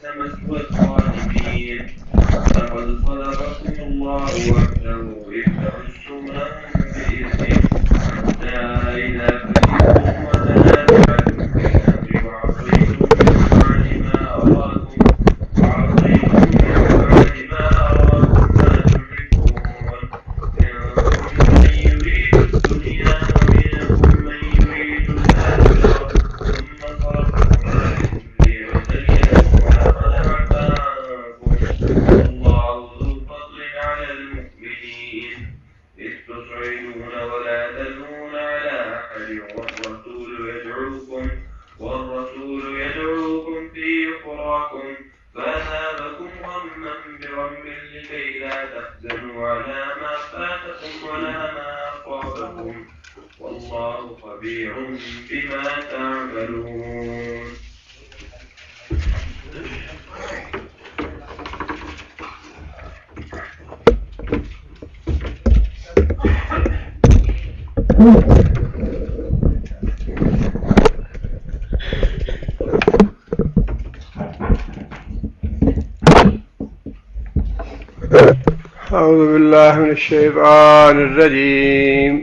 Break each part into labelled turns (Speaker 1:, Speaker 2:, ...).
Speaker 1: مثوى الظالمين. لقد صدقكم الله وعده إذ تحسونهم بإذنه حتى إذا فشلتم وتنازعتم في الأمر وعصيتم من بعد ما أراكم ما تحبون منكم من يريد الدنيا ومنكم من يريد الآخرة ثم صرفكم عنهم ليبتليكم ولقد عفا عنكم والله ذو فضل على المؤمنين إذ تصعدون ولا تلوون على أحد والرسول يدعوكم في أخراكم فأثابكم غما بغم لكي لا تحزنوا على ما فاتكم ولا ما أصابكم والله خبير بما تعملون.
Speaker 2: أعوذ بالله من الشيطان الرجيم.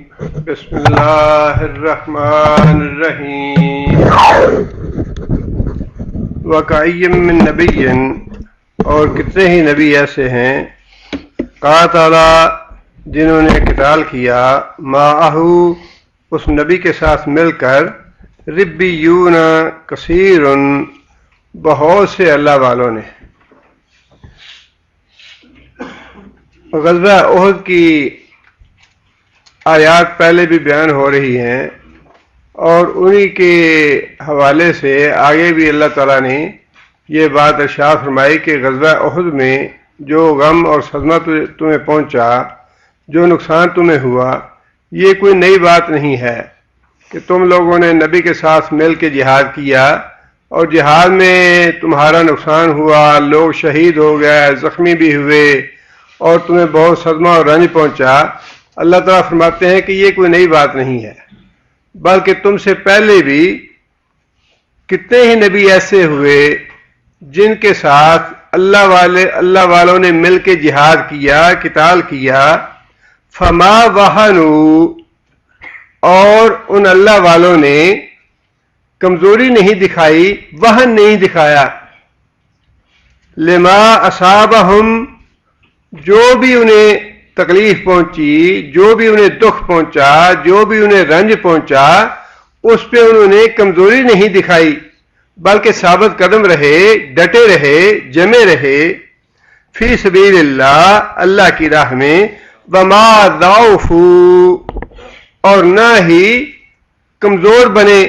Speaker 2: بسم الله الرحمن الرحيم. وَكَأَيٍّ من نبی، اور کتنے ہی نبی ایسے ہیں قاتل جنہوں نے قتال کیا معہ اس نبی کے ساتھ مل کر ربیون کثیر بہت سے اللہ والوں نے. غزوہ احد کی آیات پہلے بھی بیان ہو رہی ہیں اور انہی کے حوالے سے آگے بھی اللہ تعالیٰ نے یہ بات ارشاد فرمائی کہ غزوہ احد میں جو غم اور صدمہ تمہیں پہنچا، جو نقصان تمہیں ہوا، یہ کوئی نئی بات نہیں ہے کہ تم لوگوں نے نبی کے ساتھ مل کے جہاد کیا اور جہاد میں تمہارا نقصان ہوا، لوگ شہید ہو گئے، زخمی بھی ہوئے اور تمہیں بہت صدمہ اور رنج پہنچا. اللہ تعالیٰ فرماتے ہیں کہ یہ کوئی نئی بات نہیں ہے، بلکہ تم سے پہلے بھی کتنے ہی نبی ایسے ہوئے جن کے ساتھ اللہ والوں نے مل کے جہاد کیا، قتال کیا. فما وہنوا، اور ان اللہ والوں نے کمزوری نہیں دکھائی، وہن نہیں دکھایا. لما اصابہم، جو بھی انہیں تکلیف پہنچی، جو بھی انہیں دکھ پہنچا، جو بھی انہیں رنج پہنچا، اس پہ انہوں نے کمزوری نہیں دکھائی بلکہ ثابت قدم رہے، ڈٹے رہے، جمے رہے. فی سبیل اللہ، اللہ کی راہ میں. وما ضعفوا، اور نہ ہی کمزور بنے،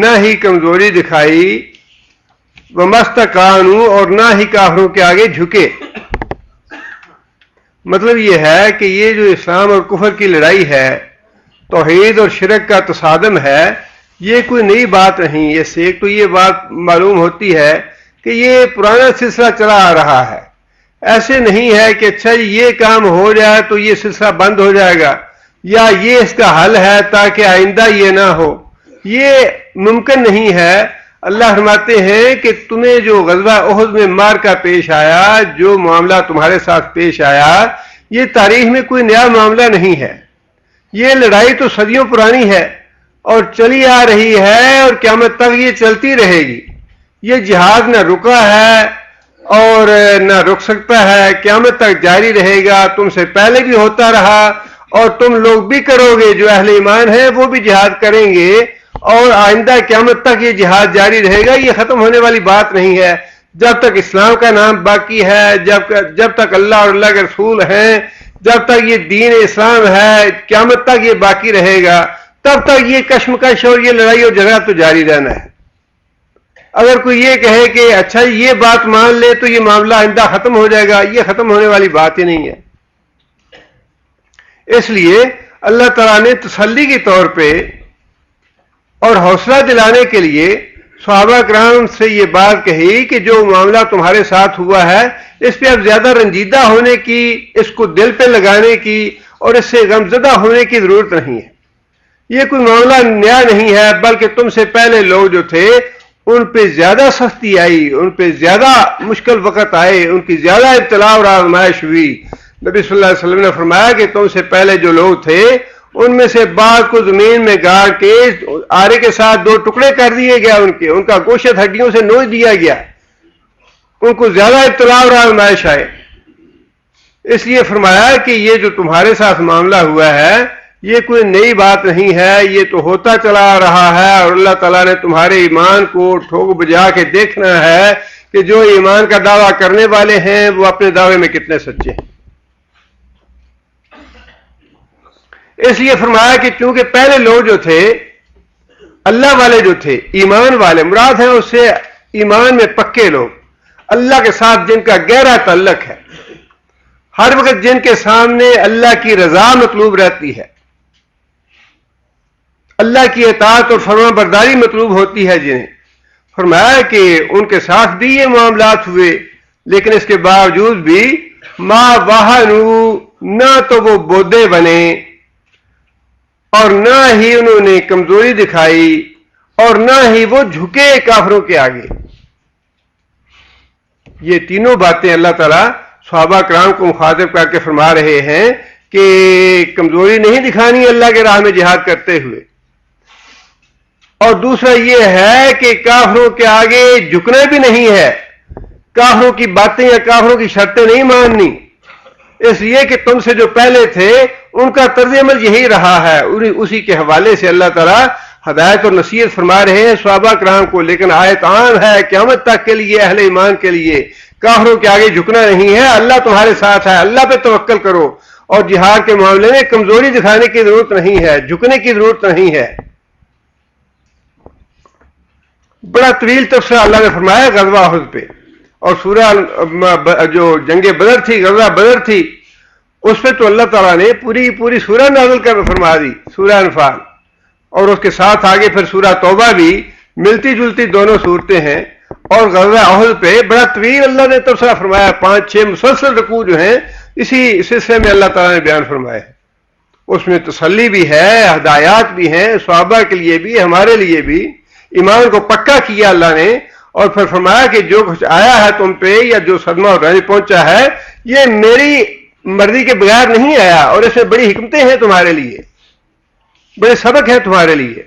Speaker 2: نہ ہی کمزوری دکھائی. وما استکانوا، اور نہ ہی کافروں کے آگے جھکے. مطلب یہ ہے کہ یہ جو اسلام اور کفر کی لڑائی ہے، توحید اور شرک کا تصادم ہے، یہ کوئی نئی بات نہیں. اس سے ایک تو یہ بات معلوم ہوتی ہے کہ یہ پرانا سلسلہ چلا آ رہا ہے. ایسے نہیں ہے کہ اچھا جی یہ کام ہو جائے تو یہ سلسلہ بند ہو جائے گا، یا یہ اس کا حل ہے تاکہ آئندہ یہ نہ ہو. یہ ممکن نہیں ہے. اللہ فرماتے ہیں کہ تمہیں جو غزوہ احد میں معرکہ پیش آیا، جو معاملہ تمہارے ساتھ پیش آیا، یہ تاریخ میں کوئی نیا معاملہ نہیں ہے. یہ لڑائی تو صدیوں پرانی ہے اور چلی آ رہی ہے اور قیامت تک یہ چلتی رہے گی. یہ جہاد نہ رکا ہے اور نہ رک سکتا ہے، قیامت تک جاری رہے گا. تم سے پہلے بھی ہوتا رہا اور تم لوگ بھی کرو گے. جو اہل ایمان ہیں وہ بھی جہاد کریں گے اور آئندہ قیامت تک یہ جہاد جاری رہے گا. یہ ختم ہونے والی بات نہیں ہے. جب تک اسلام کا نام باقی ہے، جب تک اللہ اور اللہ کے رسول ہیں، جب تک یہ دین اسلام ہے، قیامت تک یہ باقی رہے گا. تب تک یہ کشمکش اور یہ لڑائی اور جھگڑا تو جاری رہنا ہے. اگر کوئی یہ کہے کہ اچھا یہ بات مان لے تو یہ معاملہ آئندہ ختم ہو جائے گا، یہ ختم ہونے والی بات ہی نہیں ہے. اس لیے اللہ تعالیٰ نے تسلی کے طور پہ اور حوصلہ دلانے کے لیے صحابہ کرام سے یہ بات کہی کہ جو معاملہ تمہارے ساتھ ہوا ہے اس پہ اب زیادہ رنجیدہ ہونے کی، اس کو دل پہ لگانے کی اور اس سے غمزدہ ہونے کی ضرورت نہیں ہے. یہ کوئی معاملہ نیا نہیں ہے، بلکہ تم سے پہلے لوگ جو تھے ان پہ زیادہ سختی آئی، ان پہ زیادہ مشکل وقت آئے، ان کی زیادہ ابتلا اور آزمائش ہوئی. نبی صلی اللہ علیہ وسلم نے فرمایا کہ تم سے پہلے جو لوگ تھے ان میں سے بعض کو زمین میں گاڑ کے آرے کے ساتھ 2 ٹکڑے کر دیے گیا، ان کا گوشت ہڈیوں سے نوچ دیا گیا، ان کو زیادہ ابتلا اور آزمائش آئے. اس لیے فرمایا کہ یہ جو تمہارے ساتھ معاملہ ہوا ہے یہ کوئی نئی بات نہیں ہے، یہ تو ہوتا چلا آ رہا ہے، اور اللہ تعالیٰ نے تمہارے ایمان کو ٹھوک بجا کے دیکھنا ہے کہ جو ایمان کا دعویٰ کرنے والے ہیں وہ اپنے دعوے میں کتنے سچے ہیں. اس لیے فرمایا کہ چونکہ پہلے لوگ جو تھے اللہ والے جو تھے، ایمان والے مراد ہیں اس سے ایمان میں پکے لوگ، اللہ کے ساتھ جن کا گہرا تعلق ہے، ہر وقت جن کے سامنے اللہ کی رضا مطلوب رہتی ہے، اللہ کی اطاعت اور فرما برداری مطلوب ہوتی ہے جنہیں. فرمایا کہ ان کے ساتھ بھی یہ معاملات ہوئے، لیکن اس کے باوجود بھی ما وہنوا، نہ تو وہ بودے بنے اور نہ ہی انہوں نے کمزوری دکھائی اور نہ ہی وہ جھکے کافروں کے آگے. یہ تینوں باتیں اللہ تعالیٰ صحابہ کرام کو مخاطب کر کے فرما رہے ہیں کہ کمزوری نہیں دکھانی اللہ کے راہ میں جہاد کرتے ہوئے، اور دوسرا یہ ہے کہ کافروں کے آگے جھکنا بھی نہیں ہے، کافروں کی باتیں یا کافروں کی شرطیں نہیں ماننی. اس لیے کہ تم سے جو پہلے تھے ان کا طرز عمل یہی رہا ہے، اسی کے حوالے سے اللہ تعالیٰ ہدایت اور نصیحت فرما رہے ہیں صحابہ کرام کو. لیکن آیت عام ہے قیامت تک کے لیے، اہل ایمان کے لیے. کافروں کے آگے جھکنا نہیں ہے، اللہ تمہارے ساتھ ہے، اللہ پہ توکل کرو، اور جہاد کے معاملے میں کمزوری دکھانے کی ضرورت نہیں ہے، جھکنے کی ضرورت نہیں ہے. بڑا طویل تفسیر اللہ نے فرمایا غزوہ احد پہ، اور سورہ جو جنگ بدر تھی، غزوہ بدر تھی، اس پہ تو اللہ تعالیٰ نے پوری سورہ نازل کر فرما دی، سورہ انفال، اور اس کے ساتھ آگے پھر سورہ توبہ بھی، ملتی جلتی دونوں صورتیں ہیں. اور غزوہ احد پہ بڑا طویل اللہ نے تبصرہ فرمایا، 5-6 مسلسل رکوع جو ہیں اسی سلسلے میں اللہ تعالیٰ نے بیان فرمایا ہے. اس میں تسلی بھی ہے، ہدایات بھی ہیں صحابہ کے لیے بھی، ہمارے لیے بھی. ایمان کو پکا کیا اللہ نے، اور پھر فرمایا کہ جو کچھ آیا ہے تم پہ یا جو صدمہ اور رنج پہنچا ہے یہ میری مرضی کے بغیر نہیں آیا، اور اس میں بڑی حکمتیں ہیں تمہارے لیے، بڑے سبق ہیں تمہارے لیے.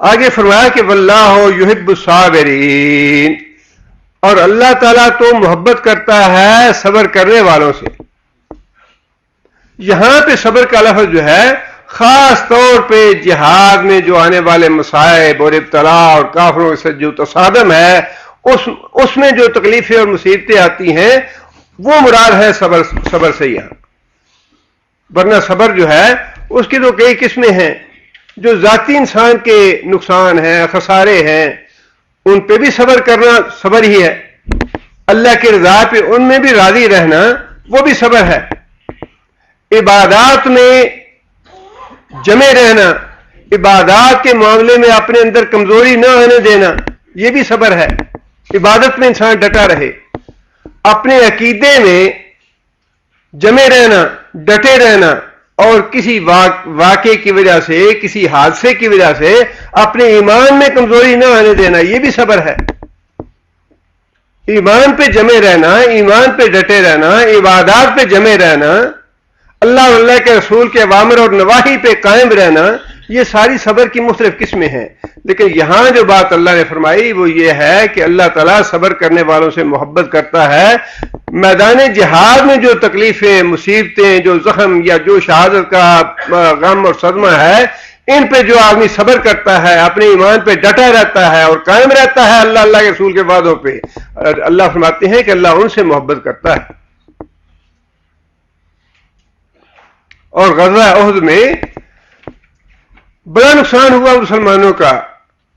Speaker 2: آگے فرمایا کہ واللہ یحب الصابرین، اور اللہ تعالیٰ تو محبت کرتا ہے صبر کرنے والوں سے. یہاں پہ صبر کا لفظ جو ہے خاص طور پہ جہاد میں جو آنے والے مصائب اور ابتلا اور کافروں سے جو تصادم ہے اس میں جو تکلیفیں اور مصیبتیں آتی ہیں وہ مراد ہے صبر سے یہاں. ورنہ صبر جو ہے اس کی تو کئی قسمیں ہیں. جو ذاتی انسان کے نقصان ہیں، خسارے ہیں، ان پہ بھی صبر کرنا صبر ہی ہے. اللہ کی رضا پہ ان میں بھی راضی رہنا وہ بھی صبر ہے. عبادات میں جمے رہنا، عبادات کے معاملے میں اپنے اندر کمزوری نہ آنے دینا، یہ بھی صبر ہے. عبادت میں انسان ڈٹا رہے، اپنے عقیدے میں جمے رہنا، ڈٹے رہنا، اور کسی واقعے کی وجہ سے، کسی حادثے کی وجہ سے اپنے ایمان میں کمزوری نہ آنے دینا، یہ بھی صبر ہے. ایمان پہ جمے رہنا، ایمان پہ ڈٹے رہنا، عبادات پہ جمے رہنا، اللہ اور اللہ کے رسول کے اوامر اور نواہی پہ قائم رہنا، یہ ساری صبر کی مختلف قسمیں ہیں. لیکن یہاں جو بات اللہ نے فرمائی وہ یہ ہے کہ اللہ تعالیٰ صبر کرنے والوں سے محبت کرتا ہے. میدان جہاد میں جو تکلیفیں، مصیبتیں، جو زخم یا جو شہادت کا غم اور صدمہ ہے، ان پہ جو آدمی صبر کرتا ہے، اپنے ایمان پہ ڈٹا رہتا ہے اور قائم رہتا ہے اللہ کے رسول کے وعدوں پہ، اللہ فرماتے ہیں کہ اللہ ان سے محبت کرتا ہے. اور غزوہ احد میں بڑا نقصان ہوا مسلمانوں کا،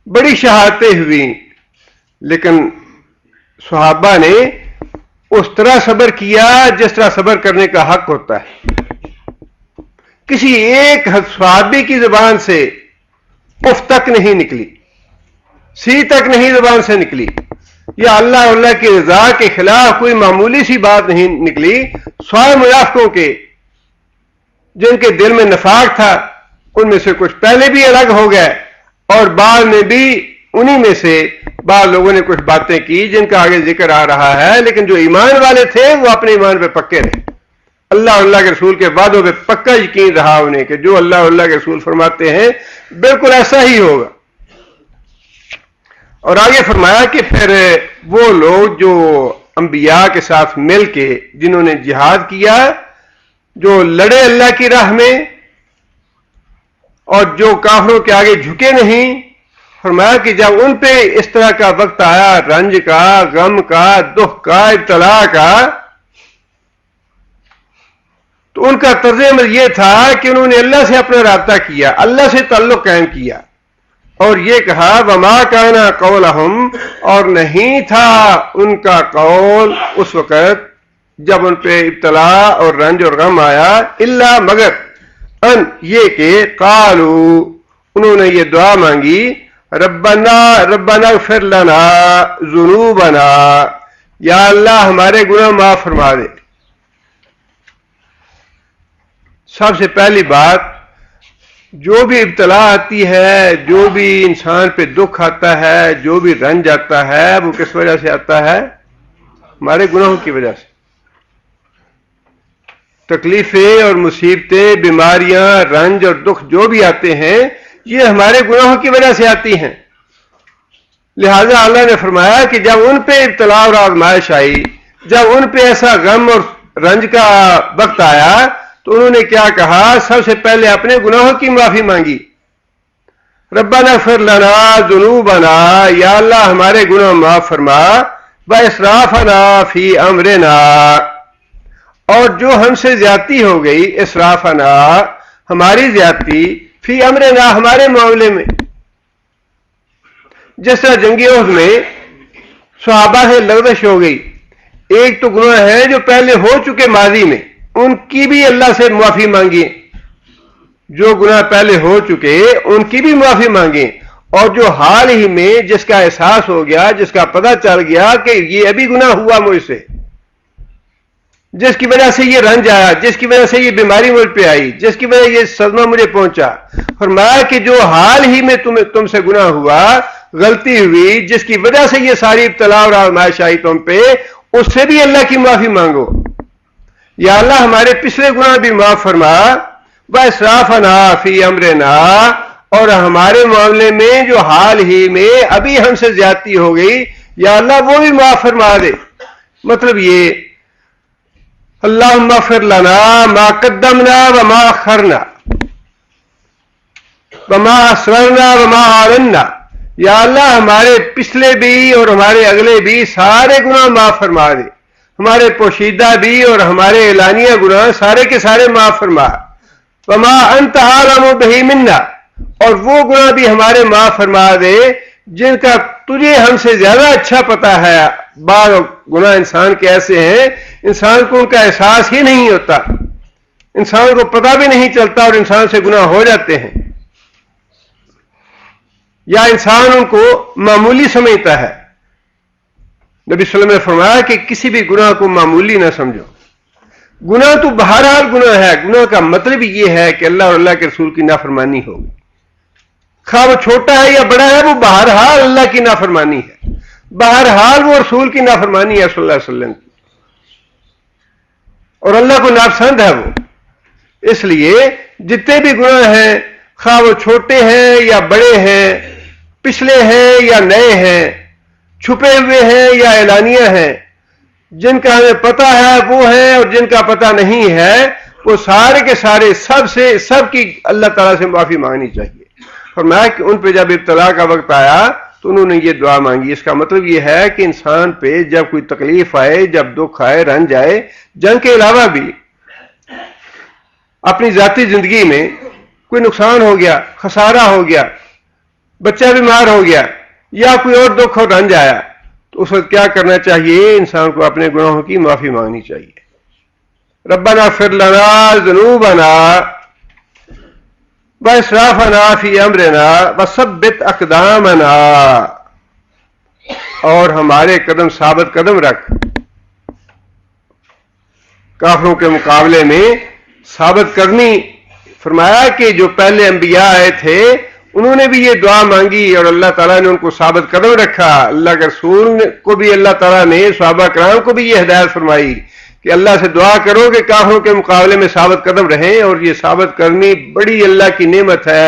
Speaker 2: بڑی شہادتیں ہوئیں، لیکن صحابہ نے اس طرح صبر کیا جس طرح صبر کرنے کا حق ہوتا ہے. کسی ایک صحابی کی زبان سے اف تک نہیں نکلی، سی تک نہیں زبان سے نکلی، یا اللہ کی رضا کے خلاف کوئی معمولی سی بات نہیں نکلی. سوائے منافقوں کے جن کے دل میں نفاق تھا، ان میں سے کچھ پہلے بھی الگ ہو گئے، اور بعد میں بھی انہی میں سے بعض لوگوں نے کچھ باتیں کی جن کا آگے ذکر آ رہا ہے، لیکن جو ایمان والے تھے وہ اپنے ایمان پہ پکے رہے، اللہ اور اللہ کے رسول کے وعدوں پہ پکا یقین رہا انہیں کہ جو اللہ اور اللہ کے رسول فرماتے ہیں بالکل ایسا ہی ہوگا۔ اور آگے فرمایا کہ پھر وہ لوگ جو انبیاء کے ساتھ مل کے جنہوں نے جہاد کیا، جو لڑے اللہ کی راہ میں اور جو کافروں کے آگے جھکے نہیں، فرمایا کہ جب ان پہ اس طرح کا وقت آیا، رنج کا، غم کا، دکھ کا، ابتلا کا، تو ان کا طرز عمل یہ تھا کہ انہوں نے اللہ سے اپنا رابطہ کیا، اللہ سے تعلق قائم کیا، اور یہ کہا وما کان قولہم، اور نہیں تھا ان کا قول اس وقت جب ان پہ ابتلا اور رنج اور غم آیا، الا مگر ان یہ کہ قالو، انہوں نے یہ دعا مانگی، ربنا اغفر لنا ذنوبنا، یا اللہ ہمارے گناہ معاف فرما دے۔ سب سے پہلی بات، جو بھی ابتلا آتی ہے، جو بھی انسان پہ دکھ آتا ہے، جو بھی رنج آتا ہے، وہ کس وجہ سے آتا ہے؟ ہمارے گناہوں کی وجہ سے۔ تکلیفیں اور مصیبتیں، بیماریاں، رنج اور دکھ جو بھی آتے ہیں، یہ ہمارے گناہوں کی وجہ سے آتی ہیں۔ لہذا اللہ نے فرمایا کہ جب ان پہ ابتلا اور آزمائش آئی، جب ان پہ ایسا غم اور رنج کا وقت آیا، تو انہوں نے کیا کہا؟ سب سے پہلے اپنے گناہوں کی معافی مانگی، ربنا اغفر لنا ذنوبنا، یا اللہ ہمارے گناہ معاف فرما، واسرافنا فی امرنا، اور جو ہم سے زیادتی ہو گئی، اسرافنا ہماری زیادتی، فی امرنا ہمارے معاملے میں، جس طرح جنگی احد میں صحابہ سے لغزش ہو گئی، ایک تو گناہ ہے جو پہلے ہو چکے ماضی میں، ان کی بھی اللہ سے معافی مانگی، جو گناہ پہلے ہو چکے ان کی بھی معافی مانگی، اور جو حال ہی میں جس کا احساس ہو گیا، جس کا پتہ چل گیا کہ یہ ابھی گناہ ہوا مجھ سے، جس کی وجہ سے یہ رنج آیا، جس کی وجہ سے یہ بیماری مجھ پہ آئی، جس کی وجہ سے یہ صدمہ مجھے پہنچا، فرمایا کہ جو حال ہی میں تم سے گناہ ہوا، غلطی ہوئی، جس کی وجہ سے یہ ساری ابتلا اور آزمائش آئی تم پہ، اس سے بھی اللہ کی معافی مانگو، یا اللہ ہمارے پچھلے گناہ بھی معاف فرما، واسرافنا فی امرنا، اور ہمارے معاملے میں جو حال ہی میں ابھی ہم سے زیادتی ہو گئی، یا اللہ وہ بھی معاف فرما دے۔ مطلب یہ اللہم اغفر لنا ما قدمنا وما اخرنا وما اسررنا وما اعلنا، یا اللہ ہمارے پچھلے بھی اور ہمارے اگلے بھی سارے گناہ معاف فرما دے، ہمارے پوشیدہ بھی اور ہمارے اعلانیہ گناہ سارے کے سارے معاف فرما، وما انت اعلم بہ منا، اور وہ گناہ بھی ہمارے معاف فرما دے جن کا تجھے ہم سے زیادہ اچھا پتا ہے۔ بعض گناہ انسان کے ایسے ہیں انسان کو ان کا احساس ہی نہیں ہوتا، انسان کو پتہ بھی نہیں چلتا اور انسان سے گناہ ہو جاتے ہیں، یا انسان ان کو معمولی سمجھتا ہے۔ نبی صلی اللہ علیہ وسلم نے فرمایا کہ کسی بھی گناہ کو معمولی نہ سمجھو، گناہ تو بہرحال گناہ ہے، گناہ کا مطلب یہ ہے کہ اللہ اور اللہ کے رسول کی نافرمانی ہوگی، خواہ وہ چھوٹا ہے یا بڑا ہے، وہ بہرحال اللہ کی نافرمانی ہے، بہرحال وہ رسول کی نافرمانی ہے صلی اللہ علیہ وسلم کی، اور اللہ کو ناپسند ہے وہ۔ اس لیے جتنے بھی گناہ ہیں، خواہ وہ چھوٹے ہیں یا بڑے ہیں، پچھلے ہیں یا نئے ہیں، چھپے ہوئے ہیں یا اعلانیہ ہیں، جن کا ہمیں پتہ ہے وہ ہیں اور جن کا پتہ نہیں ہے وہ سارے کے سارے سب کی اللہ تعالیٰ سے معافی مانگنی چاہیے۔ فرمایا کہ ان پہ جب ابتلا کا وقت آیا تو انہوں نے یہ دعا مانگی۔ اس کا مطلب یہ ہے کہ انسان پہ جب کوئی تکلیف آئے، جب دکھ آئے، رنج آئے، جنگ کے علاوہ بھی اپنی ذاتی زندگی میں کوئی نقصان ہو گیا، خسارہ ہو گیا، بچہ بیمار ہو گیا، یا کوئی اور دکھ اور رنج آیا، تو اس وقت کیا کرنا چاہیے؟ انسان کو اپنے گناہوں کی معافی مانگنی چاہیے۔ ربنا اغفر لنا ذنوبنا واسرافنا فی امرنا وثبت اقدامنا، اور ہمارے قدم ثابت قدم رکھ، کافروں کے مقابلے میں ثابت کرنی۔ فرمایا کہ جو پہلے انبیاء آئے تھے انہوں نے بھی یہ دعا مانگی اور اللہ تعالیٰ نے ان کو ثابت قدم رکھا. اللہ کے رسول کو بھی اللہ تعالیٰ نے صحابہ کرام کو بھی یہ ہدایت فرمائی کہ اللہ سے دعا کرو کہ کافروں کے مقابلے میں ثابت قدم رہیں. اور یہ ثابت کرنی بڑی اللہ کی نعمت ہے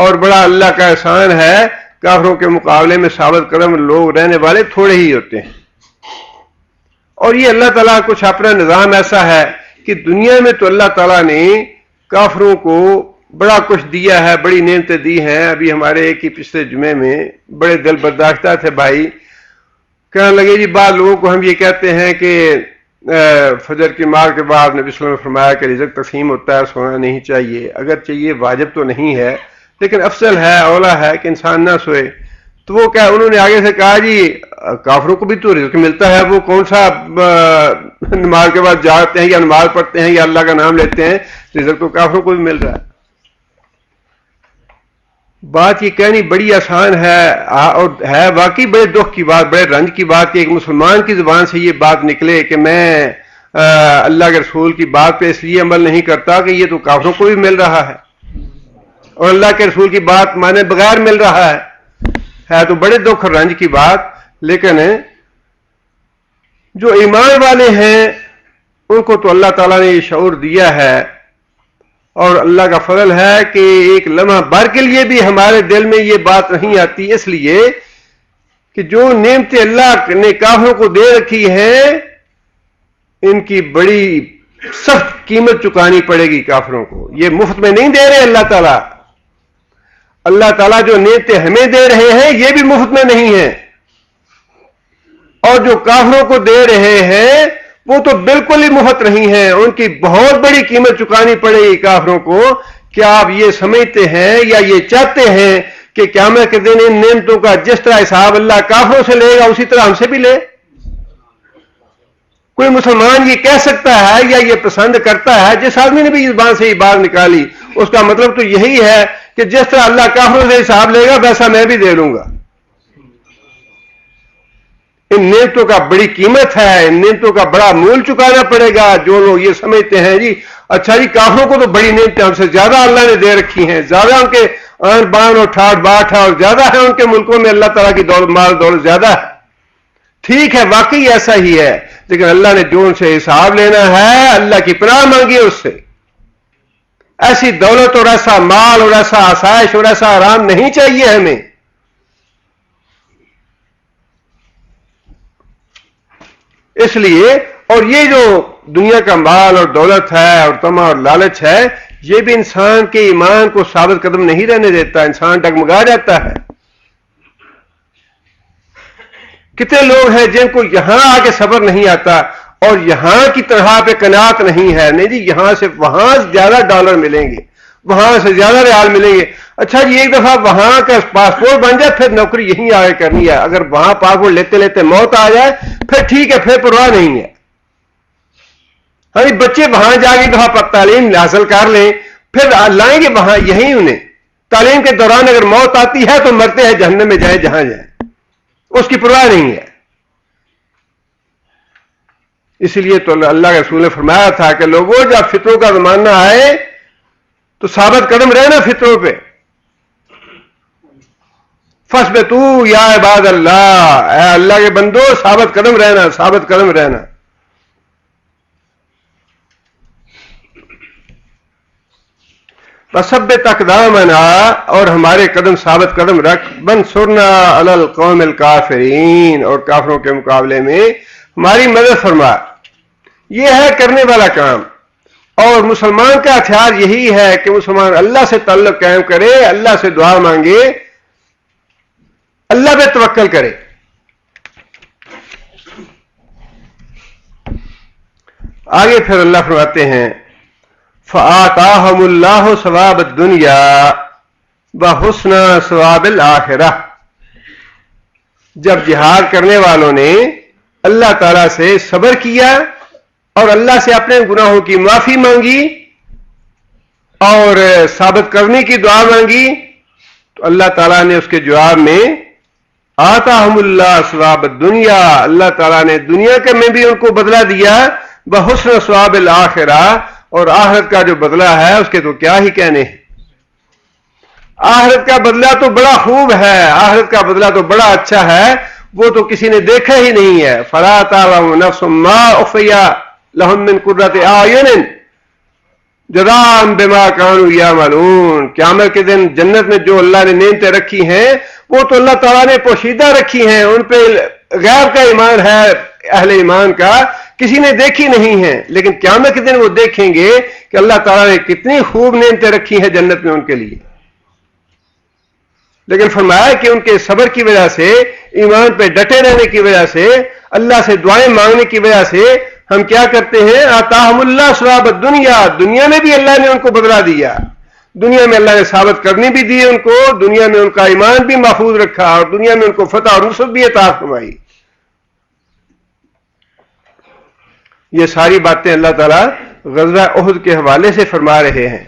Speaker 2: اور بڑا اللہ کا احسان ہے. کافروں کے مقابلے میں ثابت قدم لوگ رہنے والے تھوڑے ہی ہوتے ہیں. اور یہ اللہ تعالیٰ کچھ اپنا نظام ایسا ہے کہ دنیا میں تو اللہ تعالیٰ نے کافروں کو بڑا کچھ دیا ہے, بڑی نعمتیں دی ہیں. ابھی ہمارے ایک ہی پچھلے جمعے میں بڑے دل برداشتہ تھے بھائی, کہنے لگے جی بعض لوگوں کو ہم یہ کہتے ہیں کہ فجر کی مار کے بعد نبی صلی اللہ علیہ وسلم نے فرمایا کہ رزق تقسیم ہوتا ہے, سونا نہیں چاہیے. اگر چاہیے واجب تو نہیں ہے لیکن افضل ہے, اولا ہے کہ انسان نہ سوئے. تو وہ کیا انہوں نے آگے سے کہا جی کافروں کو بھی تو رزق ملتا ہے, وہ کون سا نماز کے بعد جاگتے ہیں یا نماز پڑھتے ہیں یا اللہ کا نام لیتے ہیں, رزق تو کافروں کو بھی مل رہا ہے. بات یہ کہنی بڑی آسان ہے اور ہے واقعی بڑے دکھ کی بات, بڑے رنج کی بات کہ ایک مسلمان کی زبان سے یہ بات نکلے کہ میں اللہ کے رسول کی بات پہ اس لیے عمل نہیں کرتا کہ یہ تو کافروں کو بھی مل رہا ہے اور اللہ کے رسول کی بات مانے بغیر مل رہا ہے تو بڑے دکھ اور رنج کی بات. لیکن جو ایمان والے ہیں ان کو تو اللہ تعالیٰ نے یہ شعور دیا ہے اور اللہ کا فضل ہے کہ ایک لمحہ بھر کے لیے بھی ہمارے دل میں یہ بات نہیں آتی, اس لیے کہ جو نعمتیں اللہ نے کافروں کو دے رکھی ہیں ان کی بڑی سخت قیمت چکانی پڑے گی کافروں کو. یہ مفت میں نہیں دے رہے اللہ تعالیٰ. اللہ تعالیٰ جو نعمتیں ہمیں دے رہے ہیں یہ بھی مفت میں نہیں ہیں, اور جو کافروں کو دے رہے ہیں وہ تو بالکل ہی مفت نہیں ہیں. ان کی بہت بڑی قیمت چکانی پڑے گی کافروں کو. کیا آپ یہ سمجھتے ہیں یا یہ چاہتے ہیں کہ قیامت کے دن ان نعمتوں کا جس طرح حساب اللہ کافروں سے لے گا اسی طرح ہم سے بھی لے؟ کوئی مسلمان یہ کہہ سکتا ہے یا یہ پسند کرتا ہے؟ جس آدمی نے بھی اس زبان سے یہ بات نکالی اس کا مطلب تو یہی ہے کہ جس طرح اللہ کافروں سے حساب لے گا ویسا میں بھی دے لوں گا. ان نعمتوں کا بڑی قیمت ہے, ان نعمتوں کا بڑا مول چکانا پڑے گا. جو لوگ یہ سمجھتے ہیں جی اچھا جی کافروں کو تو بڑی نعمتیں ہم سے زیادہ اللہ نے دے رکھی ہیں, زیادہ ان کے آن بان اور ٹھاٹ باٹ ہے اور زیادہ ہے ان کے ملکوں میں اللہ تعالیٰ کی مال دولت زیادہ ہے. ٹھیک ہے واقعی ایسا ہی ہے, لیکن اللہ نے جو ان سے حساب لینا ہے اللہ کی پناہ مانگی اس سے. ایسی دولت اور ایسا مال اور ایسا آسائش اور ایسا آرام نہیں چاہیے ہمیں. اس لیے اور یہ جو دنیا کا مال اور دولت ہے اور طمع اور لالچ ہے یہ بھی انسان کے ایمان کو ثابت قدم نہیں رہنے دیتا, انسان ڈگمگا جاتا ہے. کتنے لوگ ہیں جن کو یہاں آ کے صبر نہیں آتا اور یہاں کی طرح پہ قناعت نہیں ہے. نہیں جی یہاں سے وہاں زیادہ ڈالر ملیں گے, وہاں سے زیادہ ریال ملیں گے. اچھا جی ایک دفعہ وہاں کا پاسپورٹ بن جائے پھر نوکری یہیں آگے کرنی ہے. اگر وہاں پاسپورٹ لیتے لیتے موت آ جائے پھر ٹھیک ہے, پھر پرواہ نہیں ہے. ہاں جی بچے وہاں جا کے دفعہ پر تعلیم حاصل کر لیں پھر لائیں گے وہاں یہیں انہیں. تعلیم کے دوران اگر موت آتی ہے تو مرتے ہیں جہنم میں جائیں جہاں جائیں, اس کی پرواہ نہیں ہے. اسی لیے تو اللہ کے رسول نے فرمایا تھا کہ لوگوں جب فطروں کا زمانہ آئے تو ثابت قدم رہنا فطروں پہ. فَاثْبِتُوا یا عباد اللہ, اے اللہ کے بندو ثابت قدم رہنا, ثابت قدم رہنا. فَثَبِّتْ أَقْدَامَنَا, اور ہمارے قدم ثابت قدم رکھ. وَانصُرْنَا عَلَى الْقَوْمِ الْكَافِرِينَ, اور کافروں کے مقابلے میں ہماری مدد فرما. یہ ہے کرنے والا کام. اور مسلمان کا ہتھیار یہی ہے کہ مسلمان اللہ سے تعلق قائم کرے, اللہ سے دعا مانگے, اللہ پہ توکل کرے. آگے پھر اللہ فرماتے ہیں فَآتَاهُمُ اللَّهُ ثَوَابَ الدُّنْيَا وَحُسْنَ ثَوَابِ الْآخِرَةِ. جب جہاد کرنے والوں نے اللہ تعالیٰ سے صبر کیا اور اللہ سے اپنے گناہوں کی معافی مانگی اور ثابت کرنے کی دعا مانگی تو اللہ تعالیٰ نے اس کے جواب میں آتاہم اللہ ثواب الدنیا, اللہ تعالیٰ نے دنیا کے میں بھی ان کو بدلہ دیا بحسن ثواب الآخرہ, اور آخرت کا جو بدلہ ہے اس کے تو کیا ہی کہنے ہیں. آخرت کا بدلہ تو بڑا خوب ہے، آخرت کا بدلہ تو بڑا اچھا ہے، وہ تو کسی نے دیکھا ہی نہیں ہے. فلا تعلم نفس ما اخفی لهم من قرۃ اعین جزاء بما كانوا يعملون. قیامت کے دن جنت میں جو اللہ نے نعمتیں رکھی ہیں وہ تو اللہ تعالیٰ نے پوشیدہ رکھی ہیں، ان پہ غیب کا ایمان ہے اہل ایمان کا، کسی نے دیکھی نہیں ہے، لیکن قیامت کے دن وہ دیکھیں گے کہ اللہ تعالیٰ نے کتنی خوب نعمتیں رکھی ہیں جنت میں ان کے لیے. لیکن فرمایا کہ ان کے صبر کی وجہ سے، ایمان پہ ڈٹے رہنے کی وجہ سے، اللہ سے دعائیں مانگنے کی وجہ سے ہم کیا کرتے ہیں؟ آتاہم اللہ ثواب الدنیا، دنیا میں بھی اللہ نے ان کو بدلا دیا، دنیا میں اللہ نے ثابت کرنی بھی دی ان کو، دنیا میں ان کا ایمان بھی محفوظ رکھا اور دنیا میں ان کو فتح اور نصرت بھی عطا فرمائی. یہ ساری باتیں اللہ تعالیٰ غزوہ احد کے حوالے سے فرما رہے ہیں.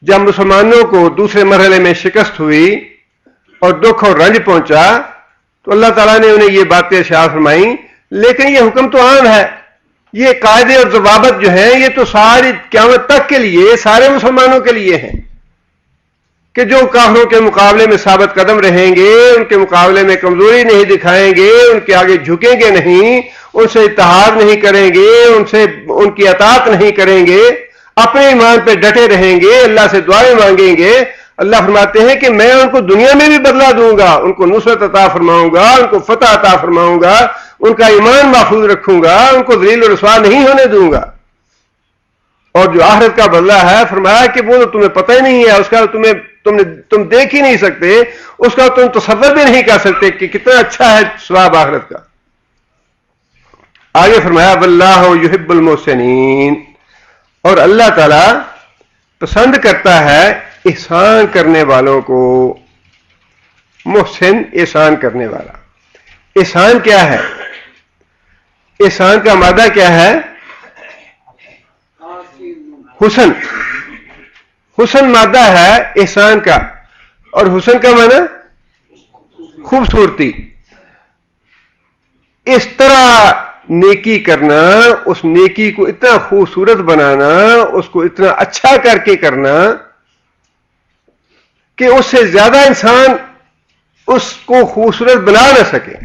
Speaker 2: جب مسلمانوں کو دوسرے مرحلے میں شکست ہوئی اور دکھ اور رنج پہنچا تو اللہ تعالیٰ نے انہیں یہ باتیں ارشاد فرمائیں، لیکن یہ حکم تو عام ہے، یہ قاعدے اور ضوابط جو ہیں یہ تو ساری قیامت تک کے لیے، سارے مسلمانوں کے لیے ہیں کہ جو کافروں کے مقابلے میں ثابت قدم رہیں گے، ان کے مقابلے میں کمزوری نہیں دکھائیں گے، ان کے آگے جھکیں گے نہیں، ان سے اتحاد نہیں کریں گے، ان کی اطاعت نہیں کریں گے، اپنے ایمان پہ ڈٹے رہیں گے، اللہ سے دعائیں مانگیں گے. اللہ فرماتے ہیں کہ میں ان کو دنیا میں بھی بدلا دوں گا، ان کو نصرت عطا فرماؤں گا، ان کو فتح عطا فرماؤں گا، ان کا ایمان محفوظ رکھوں گا، ان کو ذلیل و رسوا نہیں ہونے دوں گا. اور جو آخرت کا بدلہ ہے فرمایا کہ وہ تو تمہیں پتہ ہی نہیں ہے، اس کا تم دیکھ ہی نہیں سکتے، اس کا تم تصور بھی نہیں کر سکتے کہ کتنا اچھا ہے ثواب آخرت کا. آگے فرمایا واللہ یحب المحسنین، اور اللہ تعالی پسند کرتا ہے احسان کرنے والوں کو. محسن احسان کرنے والا. احسان کیا ہے؟ احسان کا مادہ کیا ہے؟ حسن. حسن مادہ ہے احسان کا، اور حسن کا معنی خوبصورتی. اس طرح نیکی کرنا، اس نیکی کو اتنا خوبصورت بنانا، اس کو اتنا اچھا کر کے کرنا کہ اس سے زیادہ انسان اس کو خوبصورت بنا نہ سکے.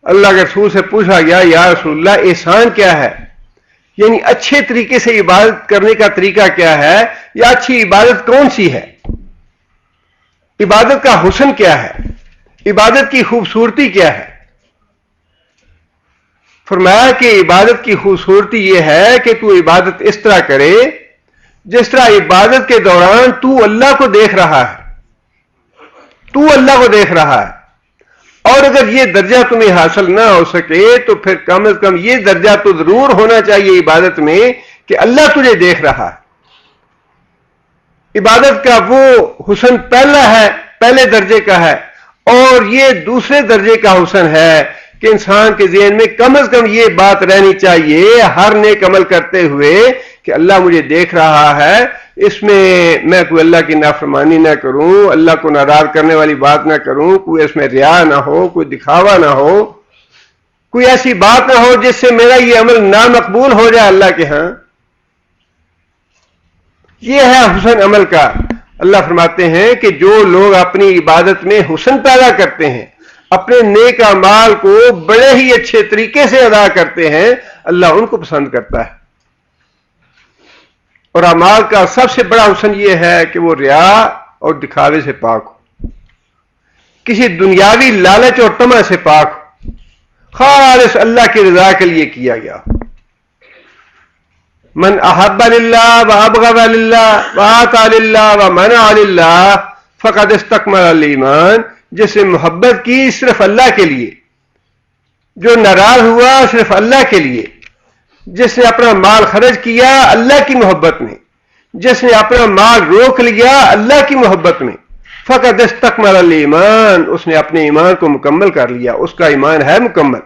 Speaker 2: اللہ کے رسول سے پوچھا گیا یا رسول اللہ احسان کیا ہے؟ یعنی اچھے طریقے سے عبادت کرنے کا طریقہ کیا ہے، یا اچھی عبادت کون سی ہے؟ عبادت کا حسن کیا ہے؟ عبادت کی خوبصورتی کیا ہے؟ فرمایا کہ عبادت کی خوبصورتی یہ ہے کہ تو عبادت اس طرح کرے جس طرح عبادت کے دوران تو اللہ کو دیکھ رہا ہے، تو اللہ کو دیکھ رہا ہے. اور اگر یہ درجہ تمہیں حاصل نہ ہو سکے تو پھر کم از کم یہ درجہ تو ضرور ہونا چاہیے عبادت میں کہ اللہ تجھے دیکھ رہا ہے. عبادت کا وہ حسن پہلا ہے، پہلے درجے کا ہے، اور یہ دوسرے درجے کا حسن ہے کہ انسان کے ذہن میں کم از کم یہ بات رہنی چاہیے ہر نیک عمل کرتے ہوئے کہ اللہ مجھے دیکھ رہا ہے، اس میں کوئی اللہ کی نافرمانی نہ کروں، اللہ کو ناراض کرنے والی بات نہ کروں، کوئی اس میں ریا نہ ہو، کوئی دکھاوا نہ ہو، کوئی ایسی بات نہ ہو جس سے میرا یہ عمل نامقبول ہو جائے اللہ کے ہاں. یہ ہے حسن عمل کا. اللہ فرماتے ہیں کہ جو لوگ اپنی عبادت میں حسن پیدا کرتے ہیں، اپنے نیک اعمال کو بڑے ہی اچھے طریقے سے ادا کرتے ہیں، اللہ ان کو پسند کرتا ہے. اور اعمال کا سب سے بڑا حسن یہ ہے کہ وہ ریا اور دکھاوے سے پاک ہو، کسی دنیاوی لالچ اور طمع سے پاک ہو، خالص اللہ کی رضا کے لیے کیا گیا. من احب للہ وابغض للہ واطاع للہ ومنع للہ فقد استکمل الایمان. جس سے محبت کی صرف اللہ کے لیے، جو ناراض ہوا صرف اللہ کے لیے، جس نے اپنا مال خرچ کیا اللہ کی محبت میں، جس نے اپنا مال روک لیا اللہ کی محبت میں، فقد استکمل الایمان، اس نے اپنے ایمان کو مکمل کر لیا، اس کا ایمان ہے مکمل.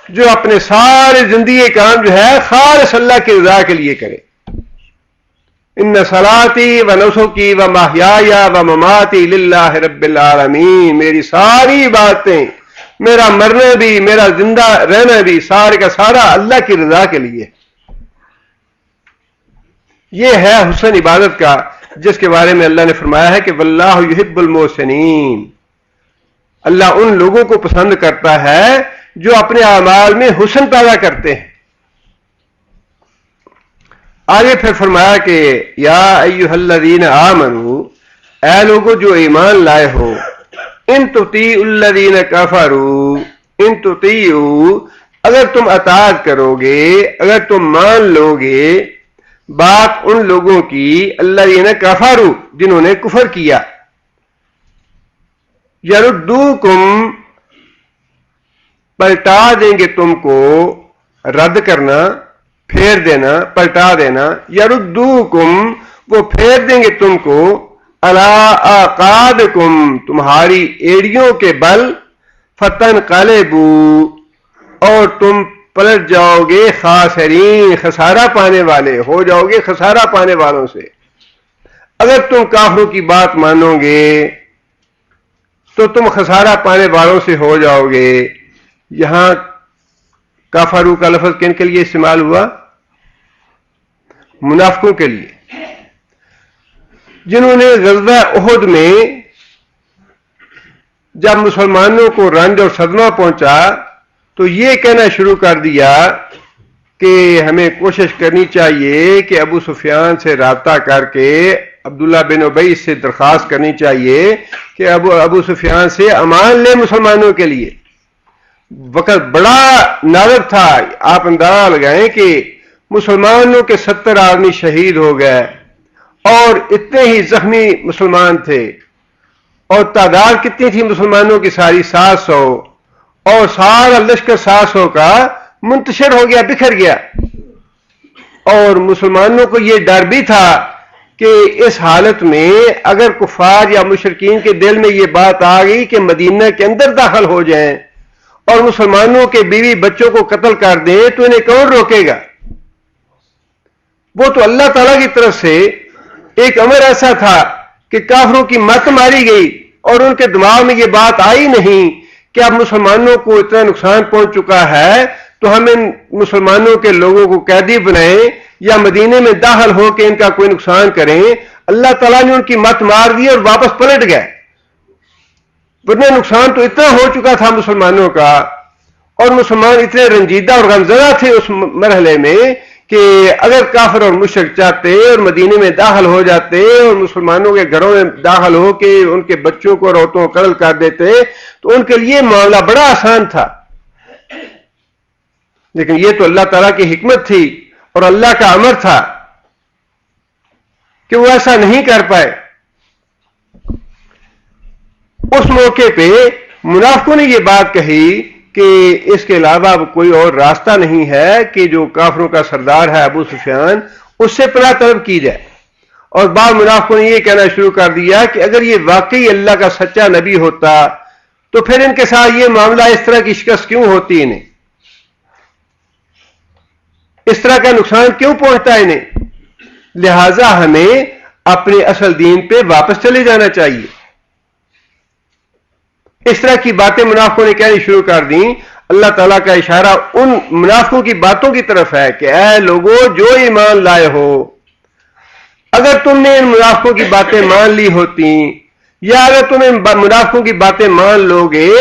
Speaker 2: جو اپنے سارے زندگی کام جو ہے خالص اللہ کی رضا کے لیے کرے. ان صلاتی و نسکی و محیای و مماتی للہ رب العالمین، میری ساری عبادتیں، میرا مرنا بھی، میرا زندہ رہنا بھی، سارے کا سارا اللہ کی رضا کے لیے. یہ ہے حسن عبادت کا، جس کے بارے میں اللہ نے فرمایا ہے کہ واللہ یحب المحسنین، اللہ ان لوگوں کو پسند کرتا ہے جو اپنے اعمال میں حسن پیدا کرتے ہیں۔ آگے پھر فرمایا کہ یا ایھا الذین آمنوا، اے لوگوں جو ایمان لائے ہو، ان تطیعوا الذین کفروا، ان تطیعوا، اگر تم اطاعت کرو گے، اگر تم مان لو گے بات ان لوگوں کی الذین کفروا، جنہوں نے کفر کیا، یردوکم، پلٹا دیں گے تم کو، رد کرنا، پھیر دینا، پلٹا دینا، یردوکم، وہ پھیر دیں گے تم کو، علی اعقابکم، تمہاری ایڑیوں کے بل، فتنقلبوا، اور تم پلٹ جاؤ گے خاسرین، خسارہ پانے والے ہو جاؤ گے، خسارہ پانے والوں سے۔ اگر تم کافروں کی بات مانو گے تو تم خسارہ پانے والوں سے ہو جاؤ گے۔ یہاں کافروں کا لفظ کن کے لیے استعمال ہوا؟ منافقوں کے لیے، جنہوں نے غزوہ احد میں جب مسلمانوں کو رنج اور صدمہ پہنچا تو یہ کہنا شروع کر دیا کہ ہمیں کوشش کرنی چاہیے کہ ابو سفیان سے رابطہ کر کے عبداللہ بن ابی سے درخواست کرنی چاہیے کہ ابو سفیان سے امان لے مسلمانوں کے لیے۔ وقت بڑا نادر تھا، آپ اندازہ لگائیں کہ مسلمانوں کے 70 آدمی شہید ہو گئے اور اتنے ہی زخمی مسلمان تھے، اور تعداد کتنی تھی مسلمانوں کی؟ ساری 700، اور سارا لشکر 700 کا منتشر ہو گیا، بکھر گیا۔ اور مسلمانوں کو یہ ڈر بھی تھا کہ اس حالت میں اگر کفار یا مشرکین کے دل میں یہ بات آ گئی کہ مدینہ کے اندر داخل ہو جائیں اور مسلمانوں کے بیوی بچوں کو قتل کر دیں تو انہیں کون روکے گا؟ وہ تو اللہ تعالیٰ کی طرف سے ایک امر ایسا تھا کہ کافروں کی مت ماری گئی اور ان کے دماغ میں یہ بات آئی نہیں کہ اب مسلمانوں کو اتنا نقصان پہنچ چکا ہے تو ہم ان مسلمانوں کے لوگوں کو قیدی بنائیں یا مدینے میں داخل ہو کے ان کا کوئی نقصان کریں۔ اللہ تعالیٰ نے ان کی مت مار دی اور واپس پلٹ گئے، ورنہ نقصان تو اتنا ہو چکا تھا مسلمانوں کا، اور مسلمان اتنے رنجیدہ اور غمزدہ تھے اس مرحلے میں کہ اگر کافر اور مشرک چاہتے اور مدینے میں داخل ہو جاتے اور مسلمانوں کے گھروں میں داخل ہو کے ان کے بچوں کو عورتوں کو قتل کر دیتے تو ان کے لیے معاملہ بڑا آسان تھا، لیکن یہ تو اللہ تعالیٰ کی حکمت تھی اور اللہ کا امر تھا کہ وہ ایسا نہیں کر پائے۔ اس موقع پہ منافقوں نے یہ بات کہی کہ اس کے علاوہ اب کوئی اور راستہ نہیں ہے کہ جو کافروں کا سردار ہے ابو سفیان، اس سے پناہ طلب کی جائے۔ اور بعض منافقوں نے یہ کہنا شروع کر دیا کہ اگر یہ واقعی اللہ کا سچا نبی ہوتا تو پھر ان کے ساتھ یہ معاملہ اس طرح کی شکست کیوں ہوتی، انہیں اس طرح کا نقصان کیوں پہنچتا انہیں؟ لہذا ہمیں اپنے اصل دین پہ واپس چلے جانا چاہیے۔ اس طرح کی باتیں منافقوں نے کہنی شروع کر دیں۔ اللہ تعالیٰ کا اشارہ ان منافقوں کی باتوں کی طرف ہے کہ اے لوگوں جو ایمان لائے ہو، اگر تم نے ان منافقوں کی باتیں مان لی ہوتی یا اگر تم ان منافقوں کی باتیں مان لو گے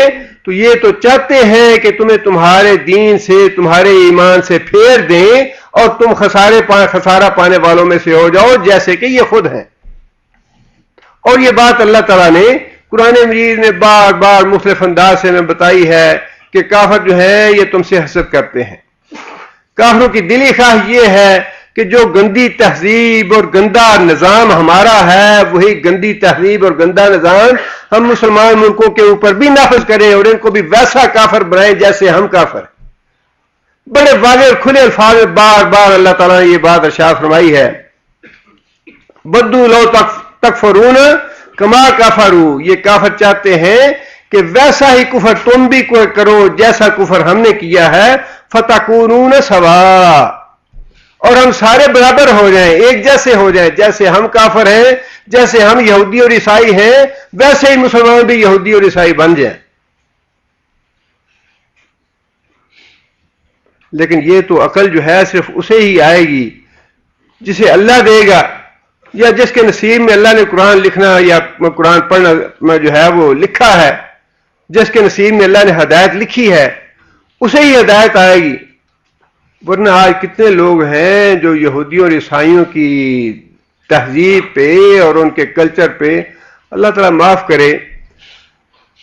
Speaker 2: تو یہ تو چاہتے ہیں کہ تمہیں تمہارے دین سے، تمہارے ایمان سے پھیر دیں اور تم خسارہ پانے والوں میں سے ہو جاؤ جیسے کہ یہ خود ہیں۔ اور یہ بات اللہ تعالیٰ نے قرآن مجید میں بار بار مختلف انداز سے ہمیں بتائی ہے کہ کافر جو ہے یہ تم سے حسد کرتے ہیں۔ کافروں کی دلی خواہش یہ ہے کہ جو گندی تہذیب اور گندا نظام ہمارا ہے وہی گندی تہذیب اور گندا نظام ہم مسلمان ملکوں کے اوپر بھی نافذ کریں اور ان کو بھی ویسا کافر بنائیں جیسے ہم کافر ہیں۔ بڑے واضح اور کھلے الفاظ میں بار بار اللہ تعالیٰ نے یہ بات ارشاد فرمائی ہے، بدو لو تکفرون کما کفروا، یہ کافر چاہتے ہیں کہ ویسا ہی کفر تم بھی کرو جیسا کفر ہم نے کیا ہے، فتکونون سواء، اور ہم سارے برابر ہو جائیں، ایک جیسے ہو جائیں، جیسے ہم کافر ہیں، جیسے ہم یہودی اور عیسائی ہیں ویسے ہی مسلمان بھی یہودی اور عیسائی بن جائیں۔ لیکن یہ تو عقل جو ہے صرف اسے ہی آئے گی جسے اللہ دے گا یا جس کے نصیب میں اللہ نے قرآن لکھنا یا قرآن پڑھنا جو ہے وہ لکھا ہے، جس کے نصیب میں اللہ نے ہدایت لکھی ہے اسے ہی ہدایت آئے گی. ورنہ آج کتنے لوگ ہیں جو یہودیوں اور عیسائیوں کی تہذیب پہ اور ان کے کلچر پہ، اللہ تعالیٰ معاف کرے.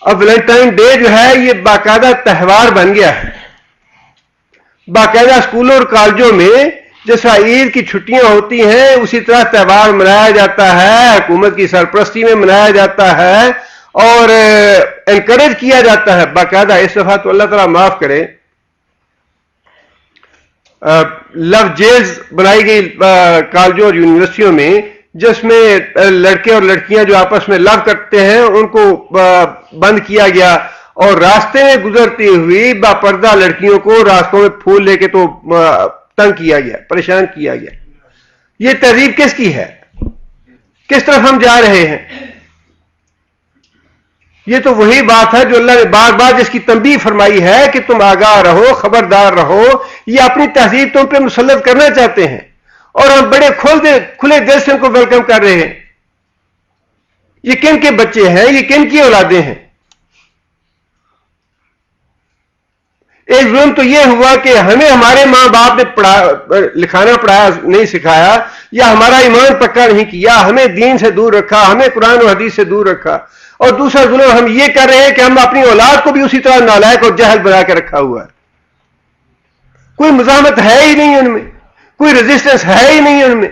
Speaker 2: اب ویلنٹائن ڈے جو ہے یہ باقاعدہ تہوار بن گیا ہے. باقاعدہ اسکولوں اور کالجوں میں جیسا عید کی چھٹیاں ہوتی ہیں اسی طرح تہوار منایا جاتا ہے، حکومت کی سرپرستی میں منایا جاتا ہے اور انکریج کیا جاتا ہے باقاعدہ. اس دفعہ تو اللہ تعالیٰ معاف کرے لو جیز بنائی گئی کالجوں اور یونیورسٹیوں میں، جس میں لڑکے اور لڑکیاں جو آپس میں لو کرتے ہیں ان کو بند کیا گیا اور راستے میں گزرتی ہوئی باپردہ لڑکیوں کو راستوں میں پھول لے کے تو تنگ کیا گیا، پریشان کیا گیا. یہ تہذیب کس کی ہے؟ کس طرف ہم جا رہے ہیں؟ یہ تو وہی بات ہے جو اللہ نے بار بار جس کی تنبیہ فرمائی ہے کہ تم آگاہ رہو، خبردار رہو. یہ اپنی تہذیب تم پہ مسلط کرنا چاہتے ہیں اور ہم بڑے کھلے دل سے ان کو ویلکم کر رہے ہیں. یہ کن کے بچے ہیں؟ یہ کن کی اولادیں ہیں؟ ایک ظلم تو یہ ہوا کہ ہمیں ہمارے ماں باپ نے لکھانا پڑھایا نہیں سکھایا یا ہمارا ایمان پکا نہیں کیا، ہمیں دین سے دور رکھا، ہمیں قرآن و حدیث سے دور رکھا. اور دوسرا ظلم ہم یہ کر رہے ہیں کہ ہم اپنی اولاد کو بھی اسی طرح نالائق اور جاہل بنا کے رکھا ہوا ہے. کوئی مزاحمت ہے ہی نہیں ان میں، کوئی ریزسٹنس ہے ہی نہیں ان میں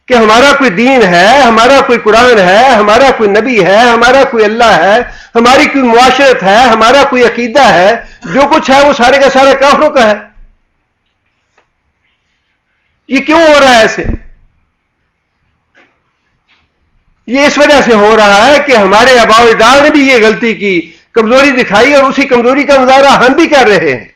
Speaker 2: کہ ہمارا کوئی دین ہے، ہمارا کوئی قرآن ہے، ہمارا کوئی نبی ہے، ہمارا کوئی اللہ ہے، ہماری کوئی معاشرت ہے، ہمارا کوئی عقیدہ ہے. جو کچھ ہے وہ سارے کا سارا کافروں کا ہے. یہ کیوں ہو رہا ہے ایسے؟ یہ اس وجہ سے ہو رہا ہے کہ ہمارے آباء و اجداد نے بھی یہ غلطی کی، کمزوری دکھائی اور اسی کمزوری کا مظاہرہ ہم بھی کر رہے ہیں.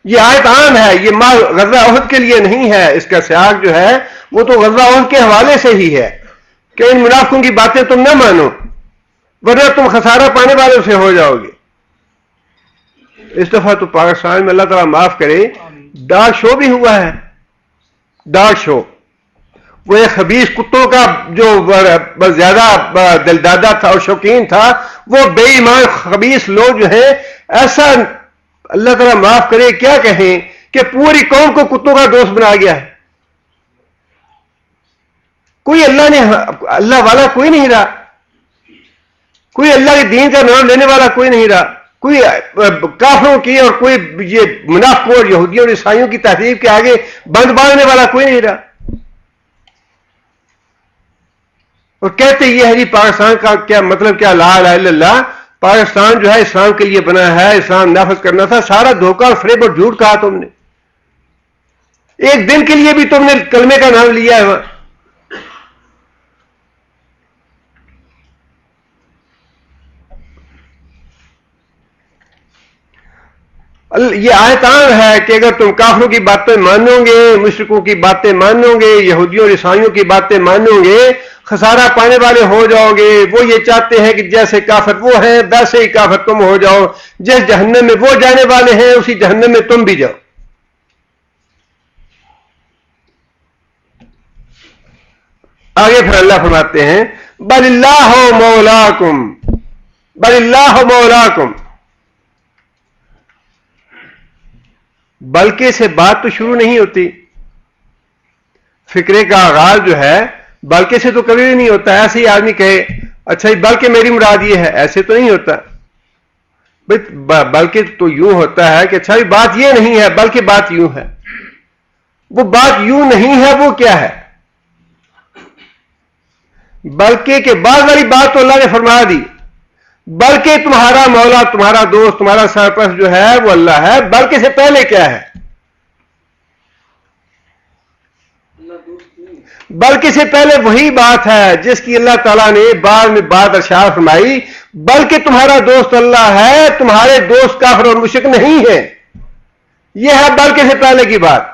Speaker 2: یہ آیت عام ہے، یہ غزوہ احد کے لیے نہیں ہے. اس کا سیاق جو ہے وہ تو غزوہ احد کے حوالے سے ہی ہے کہ ان منافقوں کی باتیں تم نہ مانو ورنہ تم خسارہ پانے والوں سے ہو جاؤ گے. اس دفعہ تو پاکستان میں اللہ تعالیٰ معاف کرے ڈاگ شو بھی ہوا ہے. ڈاگ شو وہ ایک خبیث کتوں کا جو زیادہ دلدادہ تھا اور شوقین تھا، وہ بے ایمان خبیث لوگ جو ہیں ایسا اللہ تعالیٰ معاف کرے کیا کہیں کہ پوری قوم کو کتوں کا دوست بنا گیا ہے. کوئی اللہ والا کوئی نہیں رہا، کوئی اللہ کے دین کا نام لینے والا کوئی نہیں رہا، کوئی کافروں کی اور کوئی یہ منافقوں اور یہودیوں اور عیسائیوں کی تہذیب کے آگے بند باندھنے والا کوئی نہیں رہا. اور کہتے یہ ہے جی پاکستان کا کیا مطلب، کیا لا الہ الا اللہ، پاکستان جو ہے اسلام کے لیے بنا ہے، اسلام نافذ کرنا تھا. سارا دھوکہ اور فریب اور جھوٹ کہا تم نے. ایک دن کے لیے بھی تم نے کلمے کا نام لیا ہے. یہ آیت عام ہے کہ اگر تم کافروں کی باتیں مانو گے، مشرکوں کی باتیں مانو گے، یہودیوں اور عیسائیوں کی باتیں مانو گے، خسارہ پانے والے ہو جاؤ گے. وہ یہ چاہتے ہیں کہ جیسے کافر وہ ہیں ویسے ہی کافر تم ہو جاؤ. جس جہنم میں وہ جانے والے ہیں اسی جہنم میں تم بھی جاؤ. آگے پھر اللہ فرماتے ہیں بل اللہ مولاکم، بل اللہ مولاکم. بلکہ سے بات تو شروع نہیں ہوتی. فکرے کا آغاز جو ہے بلکہ سے تو کبھی بھی نہیں ہوتا. ایسے ہی آدمی کہے اچھا بلکہ میری مراد یہ ہے، ایسے تو نہیں ہوتا. بلکہ تو یوں ہوتا ہے کہ اچھا بات یہ نہیں ہے بلکہ بات یوں ہے. وہ بات یوں نہیں ہے، وہ کیا ہے؟ بلکہ کے بعد والی بات تو اللہ نے فرما دی. بلکہ تمہارا مولا، تمہارا دوست، تمہارا سرپرست جو ہے وہ اللہ ہے. بلکہ سے پہلے کیا ہے؟ بلکہ سے پہلے وہی بات ہے جس کی اللہ تعالیٰ نے بعد میں بات ارشاد فرمائی. بلکہ تمہارا دوست اللہ ہے، تمہارے دوست کافر اور مشرک نہیں ہے. یہ ہے بلکہ سے پہلے کی بات.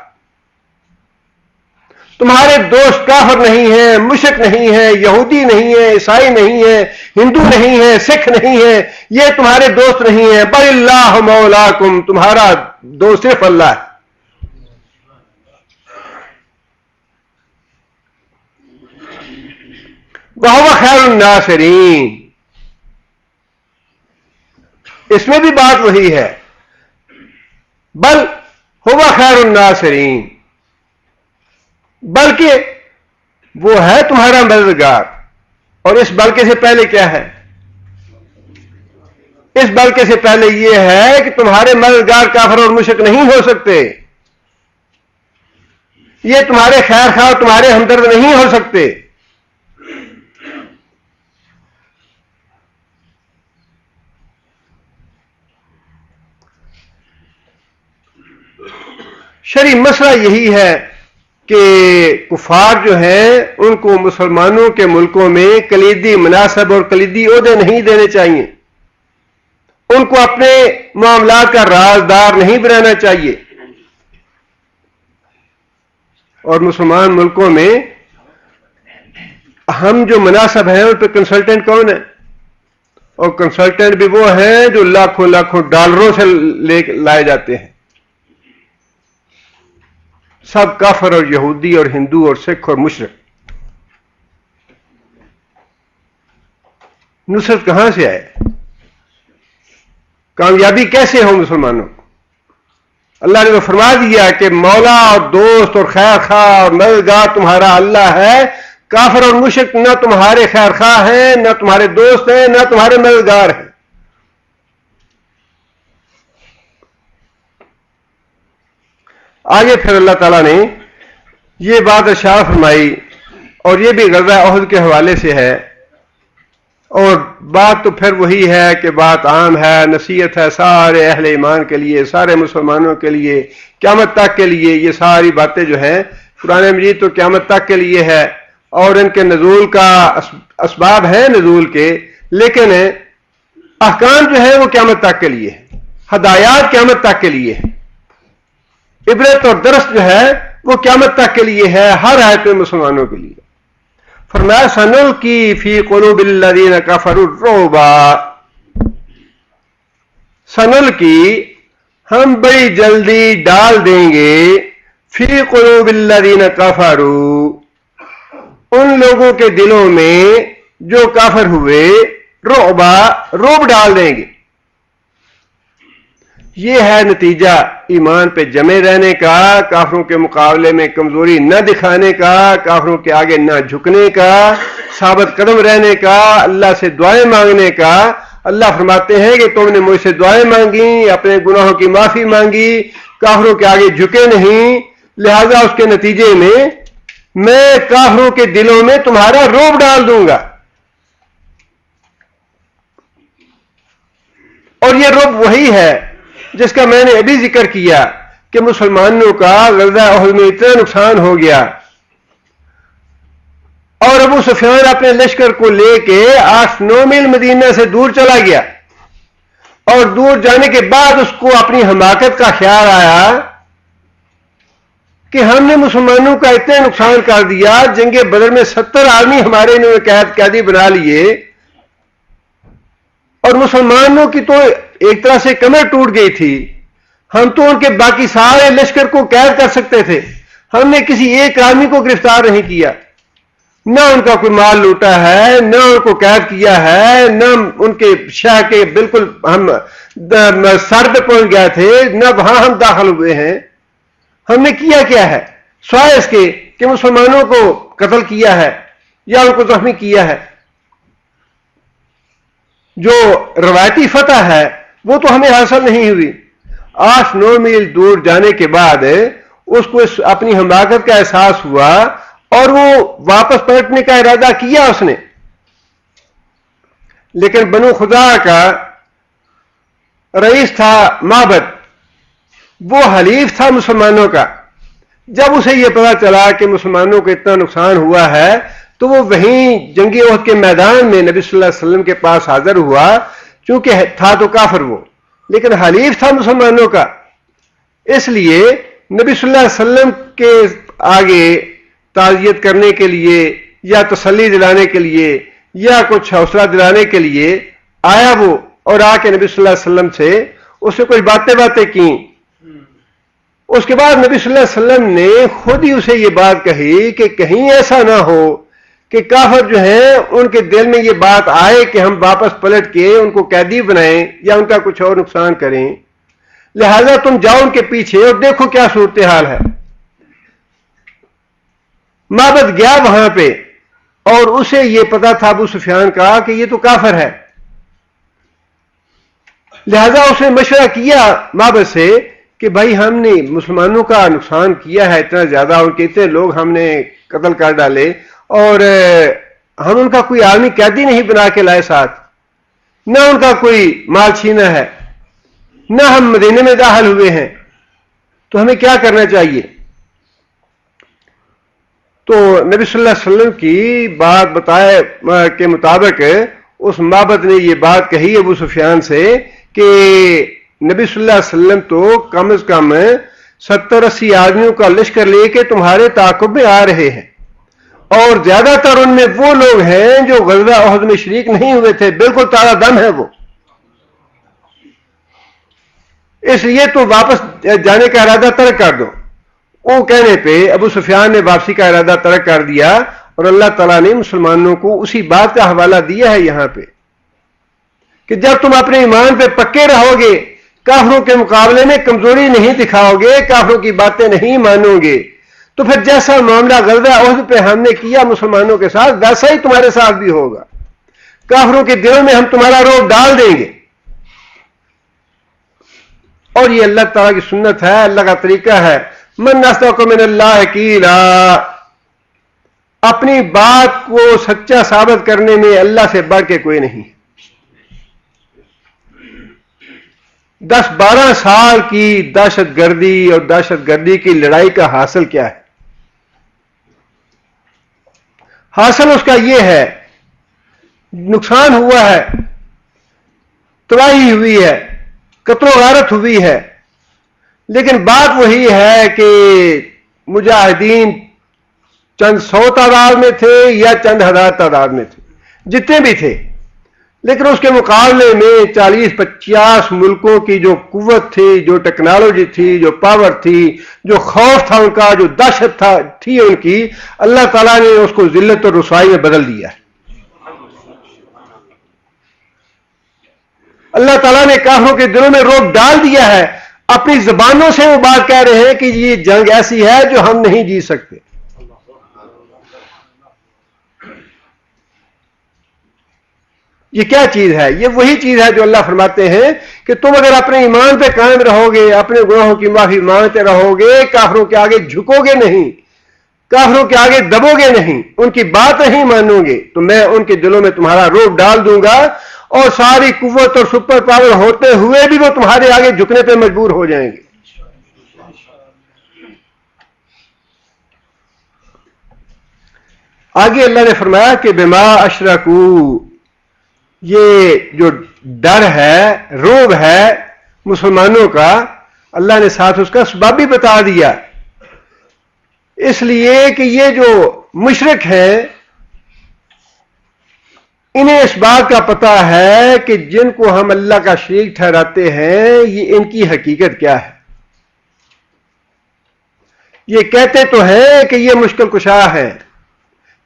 Speaker 2: تمہارے دوست کافر نہیں ہیں، مشرک نہیں ہیں، یہودی نہیں ہیں، عیسائی نہیں ہیں، ہندو نہیں ہیں، سکھ نہیں ہیں، یہ تمہارے دوست نہیں ہیں، بل اللہ مولاکم، تمہارا دوست صرف اللہ ہے۔ وَهُوَ خَيْرُ النَّاصِرِينَ، اس میں بھی بات وہی ہے، بل هُوَ خَيْرُ النَّاصِرِينَ، بلکہ وہ ہے تمہارا مددگار۔ اور اس بلکہ سے پہلے کیا ہے؟ اس بلکہ سے پہلے یہ ہے کہ تمہارے مددگار کافر اور مشرک نہیں ہو سکتے، یہ تمہارے خیر خواہ تمہارے ہمدرد نہیں ہو سکتے۔ شرعی مسئلہ یہی ہے کہ کفار جو ہیں ان کو مسلمانوں کے ملکوں میں کلیدی مناصب اور کلیدی عہدے نہیں دینے چاہیے، ان کو اپنے معاملات کا رازدار نہیں بنانا چاہیے۔ اور مسلمان ملکوں میں ہم جو مناصب ہیں ان پہ کنسلٹنٹ کون ہے؟ اور کنسلٹنٹ بھی وہ ہیں جو لاکھوں لاکھوں ڈالروں سے لائے جاتے ہیں۔ سب کافر اور یہودی اور ہندو اور سکھ اور مشرک۔ نصرت کہاں سے آئے؟ کامیابی کیسے ہو مسلمانوں کو؟ اللہ نے تو فرما دیا کہ مولا اور دوست اور خیر خواہ اور مددگار تمہارا اللہ ہے، کافر اور مشرک نہ تمہارے خیر خواہ ہیں، نہ تمہارے دوست ہیں، نہ تمہارے مددگار ہیں۔ آگے پھر اللہ تعالیٰ نے یہ بات ارشاد فرمائی، اور یہ بھی غزوہ احد کے حوالے سے ہے، اور بات تو پھر وہی ہے کہ بات عام ہے، نصیحت ہے سارے اہل ایمان کے لیے، سارے مسلمانوں کے لیے، قیامت تک کے لیے۔ یہ ساری باتیں جو ہیں قرآن مجید تو قیامت تک کے لیے ہے، اور ان کے نزول کا اسباب ہیں نزول کے، لیکن احکام جو ہے وہ قیامت تک کے لیے ہے، ہدایات قیامت تک کے لیے ہے، عبرت اور درس جو ہے وہ قیامت تک کے لیے ہے، ہر آیت میں مسلمانوں کے لیے۔ فرمایا سنلقی فی قلوب الذین کفروا الرعب، سنلقی ہم بڑی جلدی ڈال دیں گے، فی قلوب الذین کفروا ان لوگوں کے دلوں میں جو کافر ہوئے، رعبا رعب ڈال دیں گے۔ یہ ہے نتیجہ ایمان پہ جمے رہنے کا، کافروں کے مقابلے میں کمزوری نہ دکھانے کا، کافروں کے آگے نہ جھکنے کا، ثابت قدم رہنے کا، اللہ سے دعائیں مانگنے کا۔ اللہ فرماتے ہیں کہ تم نے مجھ سے دعائیں مانگی، اپنے گناہوں کی معافی مانگی، کافروں کے آگے جھکے نہیں، لہذا اس کے نتیجے میں کافروں کے دلوں میں تمہارا رعب ڈال دوں گا۔ اور یہ رعب وہی ہے جس کا میں نے ابھی ذکر کیا کہ مسلمانوں کا غزوہ احد میں اتنا نقصان ہو گیا، اور ابو سفیان اپنے لشکر کو لے کے 8-9 میل مدینہ سے دور چلا گیا، اور دور جانے کے بعد اس کو اپنی حماقت کا خیال آیا کہ ہم نے مسلمانوں کا اتنا نقصان کر دیا، جنگ بدر میں 70 آدمی ہمارے انہوں نے قیدی بنا لیے، اور مسلمانوں کی تو ایک طرح سے کمر ٹوٹ گئی تھی، ہم تو ان کے باقی سارے لشکر کو قید کر سکتے تھے، ہم نے کسی ایک آدمی کو گرفتار نہیں کیا، نہ ان کا کوئی مال لوٹا ہے، نہ ان کو قید کیا ہے، نہ ان کے شہر کے بالکل ہم سر پہ پہنچ گئے تھے، نہ وہاں ہم داخل ہوئے ہیں۔ ہم نے کیا ہے سوائے اس کے کہ مسلمانوں کو قتل کیا ہے یا ان کو زخمی کیا ہے۔ جو روایتی فتح ہے وہ تو ہمیں حاصل نہیں ہوئی، 8-9 میل دور جانے کے بعد اس کو اپنی حماقت کا احساس ہوا، اور وہ واپس پلٹنے کا ارادہ کیا اس نے، لیکن بنو خدا کا رئیس تھا معبد، وہ حلیف تھا مسلمانوں کا، جب اسے یہ پتا چلا کہ مسلمانوں کو اتنا نقصان ہوا ہے تو وہ وہیں جنگی احد کے میدان میں نبی صلی اللہ علیہ وسلم کے پاس حاضر ہوا، چونکہ تھا تو کافر وہ، لیکن حلیف تھا مسلمانوں کا، اس لیے نبی صلی اللہ علیہ وسلم کے آگے تعزیت کرنے کے لیے یا تسلی دلانے کے لیے یا کچھ حوصلہ دلانے کے لیے آیا وہ، اور آ کے نبی صلی اللہ علیہ وسلم سے اس سے کچھ باتیں کی. اس کے بعد نبی صلی اللہ علیہ وسلم نے خود ہی اسے یہ بات کہی کہ کہیں ایسا نہ ہو کہ کافر جو ہیں ان کے دل میں یہ بات آئے کہ ہم واپس پلٹ کے ان کو قیدی بنائیں یا ان کا کچھ اور نقصان کریں، لہذا تم جاؤ ان کے پیچھے اور دیکھو کیا صورتحال ہے. معبد گیا وہاں پہ اور اسے یہ پتا تھا ابو سفیان کا کہ یہ تو کافر ہے، لہذا اس نے مشورہ کیا معبد سے کہ بھائی ہم نے مسلمانوں کا نقصان کیا ہے اتنا زیادہ، ان کے اتنے لوگ ہم نے قتل کر ڈالے اور ہم ان کا کوئی عالمی قیدی نہیں بنا کے لائے ساتھ، نہ ان کا کوئی مال چھینا ہے، نہ ہم مدینے میں داخل ہوئے ہیں، تو ہمیں کیا کرنا چاہیے؟ تو نبی صلی اللہ علیہ وسلم کی بات بتائے کے مطابق اس معبد نے یہ بات کہی ابو سفیان سے کہ نبی صلی اللہ علیہ وسلم تو کم از کم 70-80 آدمیوں کا لشکر لے کے تمہارے تعاقب میں آ رہے ہیں، اور زیادہ تر ان میں وہ لوگ ہیں جو غزوہ احد میں شریک نہیں ہوئے تھے، بالکل تازہ دم ہے وہ، اس لیے تو واپس جانے کا ارادہ ترک کر دو. وہ کہنے پہ ابو سفیان نے واپسی کا ارادہ ترک کر دیا، اور اللہ تعالیٰ نے مسلمانوں کو اسی بات کا حوالہ دیا ہے یہاں پہ کہ جب تم اپنے ایمان پہ پکے رہو گے، کافروں کے مقابلے میں کمزوری نہیں دکھاؤ گے، کافروں کی باتیں نہیں مانو گے، تو پھر جیسا معاملہ غزوہ احد پہ ہم نے کیا مسلمانوں کے ساتھ ویسا ہی تمہارے ساتھ بھی ہوگا. کافروں کے دلوں میں ہم تمہارا رعب ڈال دیں گے. اور یہ اللہ تعالیٰ کی سنت ہے، اللہ کا طریقہ ہے. من اصدق من اللہ قیلا، اپنی بات کو سچا ثابت کرنے میں اللہ سے بڑھ کے کوئی نہیں. 10-12 سال کی دہشت گردی اور دہشت گردی کی لڑائی کا حاصل کیا ہے؟ حاصل اس کا یہ ہے نقصان ہوا ہے، تباہی ہوئی ہے، قتل و غارت ہوئی ہے، لیکن بات وہی ہے کہ مجاہدین چند 100 تعداد میں تھے یا چند ہزار تعداد میں تھے، جتنے بھی تھے، لیکن اس کے مقابلے میں 40-50 ملکوں کی جو قوت تھی، جو ٹیکنالوجی تھی، جو پاور تھی، جو خوف تھا ان کا، جو دہشت تھی ان کی، اللہ تعالیٰ نے اس کو ذلت اور رسوائی میں بدل دیا. اللہ تعالیٰ نے کافروں کے دلوں میں رعب ڈال دیا ہے. اپنی زبانوں سے وہ بات کہہ رہے ہیں کہ یہ جنگ ایسی ہے جو ہم نہیں جیت سکتے. یہ کیا چیز ہے؟ یہ وہی چیز ہے جو اللہ فرماتے ہیں کہ تم اگر اپنے ایمان پہ قائم رہو گے، اپنے گناہوں کی معافی مانگتے رہو گے، کافروں کے آگے جھکو گے نہیں، کافروں کے آگے دبو گے نہیں، ان کی بات نہیں مانو گے، تو میں ان کے دلوں میں تمہارا رعب ڈال دوں گا، اور ساری قوت اور سپر پاور ہوتے ہوئے بھی وہ تمہارے آگے جھکنے پہ مجبور ہو جائیں گے. آگے اللہ نے فرمایا کہ بما اشرکو، یہ جو ڈر ہے، رعب ہے مسلمانوں کا، اللہ نے ساتھ اس کا سبب بھی بتا دیا، اس لیے کہ یہ جو مشرک ہیں انہیں اس بات کا پتہ ہے کہ جن کو ہم اللہ کا شریک ٹھہراتے ہیں یہ ان کی حقیقت کیا ہے. یہ کہتے تو ہیں کہ یہ مشکل کشا ہے،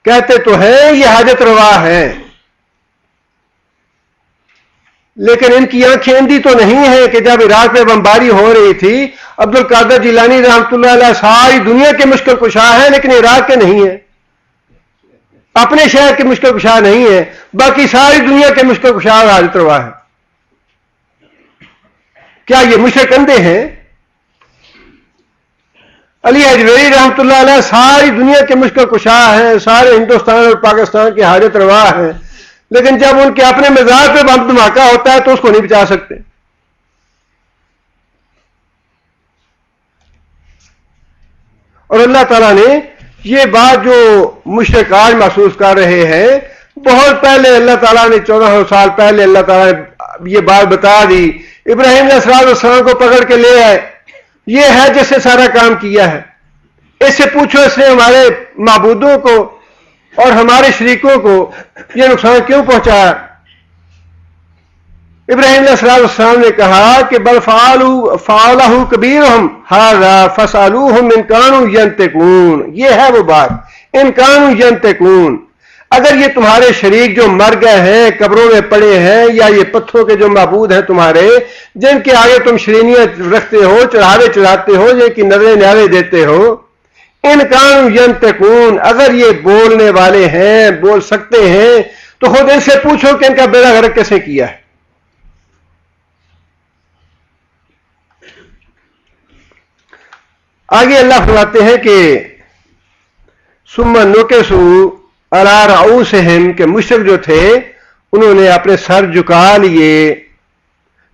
Speaker 2: کہتے تو ہیں یہ حاجت روا ہیں، لیکن ان کی آنکھیں اندھی تو نہیں ہیں کہ جب عراق میں بمباری ہو رہی تھی عبد القادر جیلانی رحمۃ اللہ علیہ ساری دنیا کے مشکل کشا ہیں لیکن عراق کے نہیں ہیں، اپنے شہر کے مشکل کشا نہیں ہے، باقی ساری دنیا کے مشکل کشا اور حاجت روا ہے. کیا یہ مشرک اندھے ہیں؟ علی حجویری رحمۃ اللہ علیہ ساری دنیا کے مشکل کشا ہیں، سارے ہندوستان اور پاکستان کے حاجت روا ہیں، لیکن جب ان کے اپنے مزاج پہ بم دھماکہ ہوتا ہے تو اس کو نہیں بچا سکتے. اور اللہ تعالیٰ نے یہ بات جو مشرک آج محسوس کر رہے ہیں، بہت پہلے اللہ تعالیٰ نے 1400 سال پہلے اللہ تعالیٰ نے یہ بات بتا دی. ابراہیم علیہ السلام کو پکڑ کے لے آئے، یہ ہے جس سے سارا کام کیا ہے، اس سے پوچھو اس نے ہمارے معبودوں کو اور ہمارے شریکوں کو یہ نقصان کیوں پہنچایا؟ ابراہیم علیہ السلام نے کہا کہ بل فعلہ کبیرہم ھذا فاسألوہم ان کانوا ینطقون. یہ ہے وہ بات، ان کانوا ینطقون. اگر یہ تمہارے شریک جو مر گئے ہیں، قبروں میں پڑے ہیں، یا یہ پتھروں کے جو معبود ہیں تمہارے، جن کے آگے تم شرینیاں رکھتے ہو، چڑھاوے چڑھاتے ہو، جن کی نظریں نیالے دیتے ہو، ان کانوا ینطقون، اگر یہ بولنے والے ہیں، بول سکتے ہیں، تو خود ان سے پوچھو کہ ان کا بیڑا غرق کیسے کیا ہے. آگے اللہ فرماتے ہیں کہ ثم نکسوا علی رؤوسہم، کہ مشرک جو تھے انہوں نے اپنے سر جھکا لیے.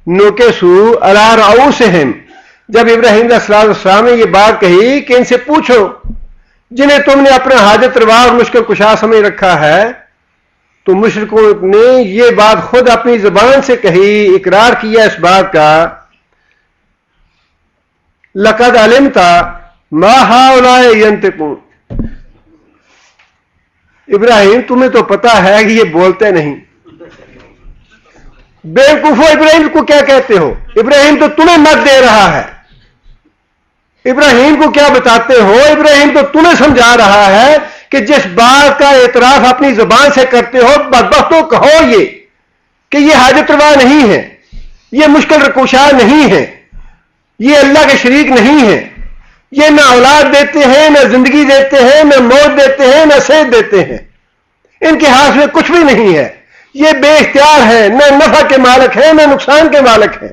Speaker 2: نکسوا علی رؤوسہم، جب ابراہیم علیہ السلام نے یہ بات کہی کہ ان سے پوچھو جنہیں تم نے اپنا حاجت روا اور مشکل کشا سمجھ رکھا ہے، تو مشرکوں نے یہ بات خود اپنی زبان سے کہی، اقرار کیا اس بات کا. لقد علمت ما هؤلاء ينطقون، ابراہیم تمہیں تو پتا ہے کہ یہ بولتے نہیں. بیوقوفو، ابراہیم کو کیا کہتے ہو؟ ابراہیم تو تمہیں مت دے رہا ہے. ابراہیم کو کیا بتاتے ہو؟ ابراہیم تو تمہیں سمجھا رہا ہے کہ جس بات کا اعتراف اپنی زبان سے کرتے ہو، بدبختوں کہو یہ کہ یہ حاجت روا نہیں ہے، یہ مشکل کشا نہیں ہے، یہ اللہ کے شریک نہیں ہے، یہ نہ اولاد دیتے ہیں، نہ زندگی دیتے ہیں، نہ موت دیتے ہیں، نہ صحت دیتے ہیں، ان کے ہاتھ میں کچھ بھی نہیں ہے، یہ بے اختیار ہے، نہ نفع کے مالک ہیں نہ نقصان کے مالک ہیں.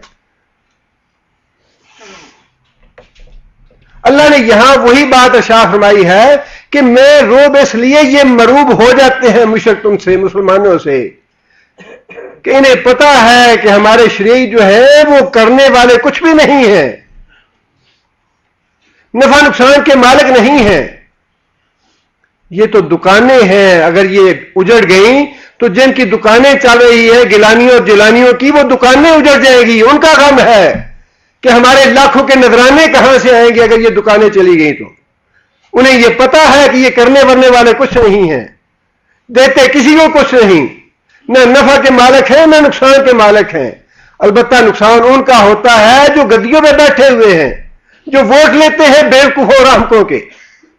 Speaker 2: اللہ نے یہاں وہی بات ارشاد فرمائی ہے کہ میں روب اس لیے یہ مروب ہو جاتے ہیں مشرک تم سے، مسلمانوں سے، کہ انہیں پتا ہے کہ ہمارے شریک جو ہے وہ کرنے والے کچھ بھی نہیں ہیں، نفع نقصان کے مالک نہیں ہیں. یہ تو دکانیں ہیں، اگر یہ اجڑ گئیں تو جن کی دکانیں چل رہی ہے گیلانیوں اور جیلانیوں کی، وہ دکانیں اجڑ جائیں گی. ان کا غم ہے کہ ہمارے لاکھوں کے نذرانے کہاں سے آئیں گے اگر یہ دکانیں چلی گئیں. تو انہیں یہ پتا ہے کہ یہ کرنے ورنے والے کچھ نہیں ہیں، دیتے کسی کو کچھ نہیں، نہ نفع کے مالک ہیں نہ نقصان کے مالک ہیں. البتہ نقصان ان کا ہوتا ہے جو گدیوں میں بیٹھے ہوئے ہیں، جو ووٹ لیتے ہیں بیوقوفوں اور احمقوں کے،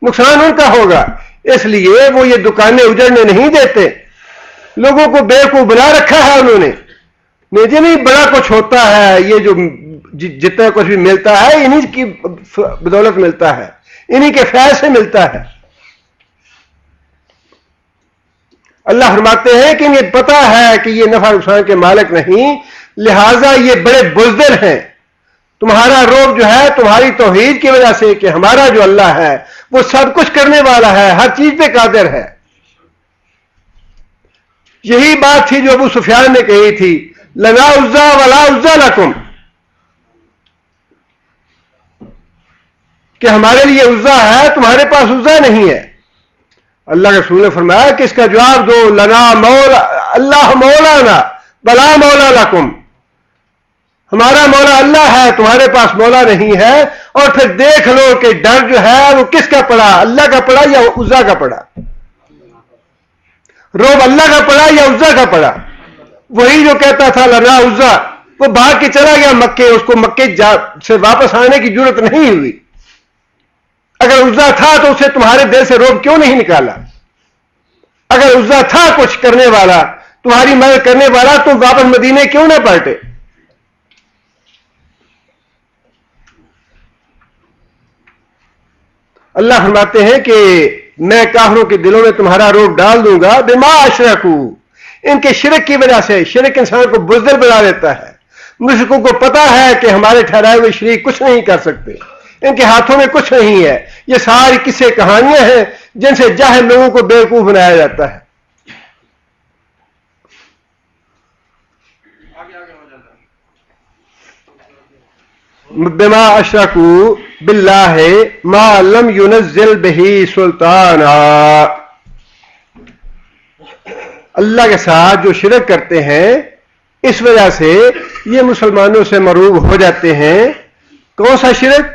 Speaker 2: نقصان ان کا ہوگا. اس لیے وہ یہ دکانیں اجڑنے نہیں دیتے. لوگوں کو بیوقوف بنا رکھا ہے انہوں نے. نہیں نہیں، بڑا کچھ ہوتا ہے، یہ جو جتنا کچھ بھی ملتا ہے انہی کی بدولت ملتا ہے، انہی کے فیض سے ملتا ہے. اللہ فرماتے ہیں کہ انہیں پتا ہے کہ یہ نفع نقصان کے مالک نہیں، لہذا یہ بڑے بزدل ہیں. تمہارا روب جو ہے تمہاری توحید کی وجہ سے کہ ہمارا جو اللہ ہے وہ سب کچھ کرنے والا ہے، ہر چیز پہ قادر ہے. یہی بات تھی جو ابو سفیان نے کہی تھی، لنا عزا ولا عزا لکم، کہ ہمارے لیے عزا ہے تمہارے پاس عزا نہیں ہے. اللہ کے رسول نے فرمایا کہ اس کا جواب دو، لنا مولا اللہ مولانا بلا مولا لکم، ہمارا مولا اللہ ہے تمہارے پاس مولا نہیں ہے. اور پھر دیکھ لو کہ ڈر جو ہے وہ کس کا پڑا، اللہ کا پڑا یا عزا کا پڑا، روب اللہ کا پڑا یا عزا کا پڑا. وہی جو کہتا تھا لنا عزا، وہ بھاگ کے چلا گیا مکے، اس کو مکے سے واپس آنے کی ضرورت نہیں ہوئی. اگر عزا تھا تو اسے تمہارے دل سے روب کیوں نہیں نکالا؟ اگر عزا تھا کچھ کرنے والا، تمہاری مدد کرنے والا، تو واپس مدینے کیوں نہ پلٹے؟ اللہ فرماتے ہیں کہ میں کافروں کے دلوں میں تمہارا روب ڈال دوں گا، بما اشرکو، ان کے شرک کی وجہ سے. شرک انسان کو بزدل بنا دیتا ہے. مشرکوں کو پتا ہے کہ ہمارے ٹھہرائے ہوئے شریک کچھ نہیں کر سکتے، ان کے ہاتھوں میں کچھ نہیں ہے. یہ ساری قصے کہانیاں ہیں جن سے جاہل لوگوں کو بیوقوف بنایا جاتا ہے. بما اشرکوا باللہ ما لم ينزل بہ سلطانا، اللہ کے ساتھ جو شرک کرتے ہیں اس وجہ سے یہ مسلمانوں سے مروب ہو جاتے ہیں. کون سا شرک؟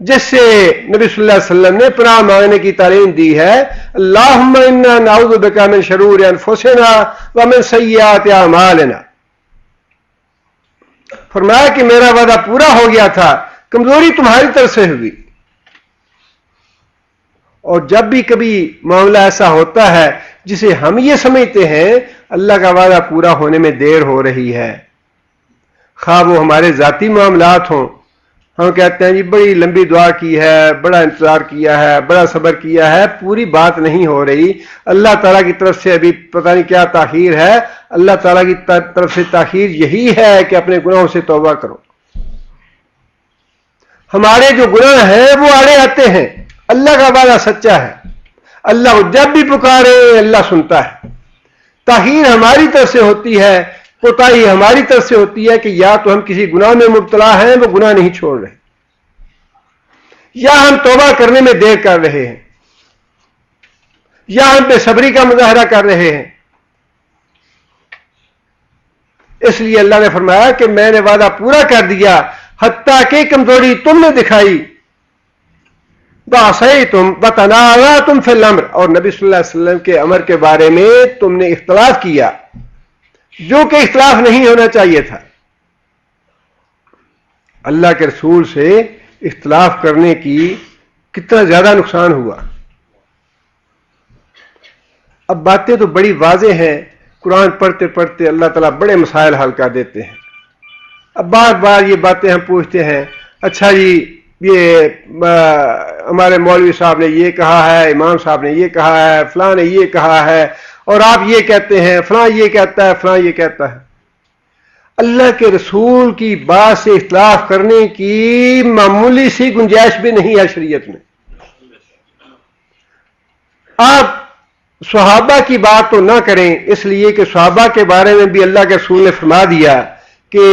Speaker 2: جس سے نبی صلی اللہ علیہ وسلم نے پناہ مانگنے کی تعلیم دی ہے. اللہم انا نعوذ بک من شرور انفسنا ومن سیئات اعمالنا. فرمایا کہ میرا وعدہ پورا ہو گیا تھا، کمزوری تمہاری طرف سے ہوئی، اور جب بھی کبھی معاملہ ایسا ہوتا ہے جسے ہم یہ سمجھتے ہیں اللہ کا وعدہ پورا ہونے میں دیر ہو رہی ہے، خواہ وہ ہمارے ذاتی معاملات ہوں، ہم کہتے ہیں جی بڑی لمبی دعا کی ہے، بڑا انتظار کیا ہے، بڑا صبر کیا ہے، پوری بات نہیں ہو رہی، اللہ تعالیٰ کی طرف سے ابھی پتہ نہیں کیا تاخیر ہے. اللہ تعالیٰ کی طرف سے تاخیر یہی ہے کہ اپنے گناہوں سے توبہ کرو. ہمارے جو گناہ ہیں وہ آڑے آتے ہیں. اللہ کا وعدہ سچا ہے، اللہ جب بھی پکارے اللہ سنتا ہے. تاخیر ہماری طرف سے ہوتی ہے، کوتاہی ہماری طرف سے ہوتی ہے کہ یا تو ہم کسی گناہ میں مبتلا ہیں، وہ گناہ نہیں چھوڑ رہے، یا ہم توبہ کرنے میں دیر کر رہے ہیں، یا ہم بے صبری کا مظاہرہ کر رہے ہیں. اس لیے اللہ نے فرمایا کہ میں نے وعدہ پورا کر دیا، حتیٰ کہ کمزوری تم نے دکھائی. وَعَصَيْتُمْ وَتَنَازَعْتُمْ فِي الْأَمْرِ، اور نبی صلی اللہ علیہ وسلم کے امر کے بارے میں تم نے اختلاف کیا، جو کہ اختلاف نہیں ہونا چاہیے تھا. اللہ کے رسول سے اختلاف کرنے کی کتنا زیادہ نقصان ہوا. اب باتیں تو بڑی واضح ہیں، قرآن پڑھتے پڑھتے اللہ تعالیٰ بڑے مسائل حل کر دیتے ہیں. اب بار بار یہ باتیں ہم پوچھتے ہیں، اچھا جی یہ ہمارے مولوی صاحب نے یہ کہا ہے، امام صاحب نے یہ کہا ہے، فلاں نے یہ کہا ہے، اور آپ یہ کہتے ہیں، فلاں یہ کہتا ہے، فلاں یہ کہتا ہے. اللہ کے رسول کی بات سے اختلاف کرنے کی معمولی سی گنجائش بھی نہیں ہے شریعت میں. آپ صحابہ کی بات تو نہ کریں، اس لیے کہ صحابہ کے بارے میں بھی اللہ کے رسول نے فرما دیا کہ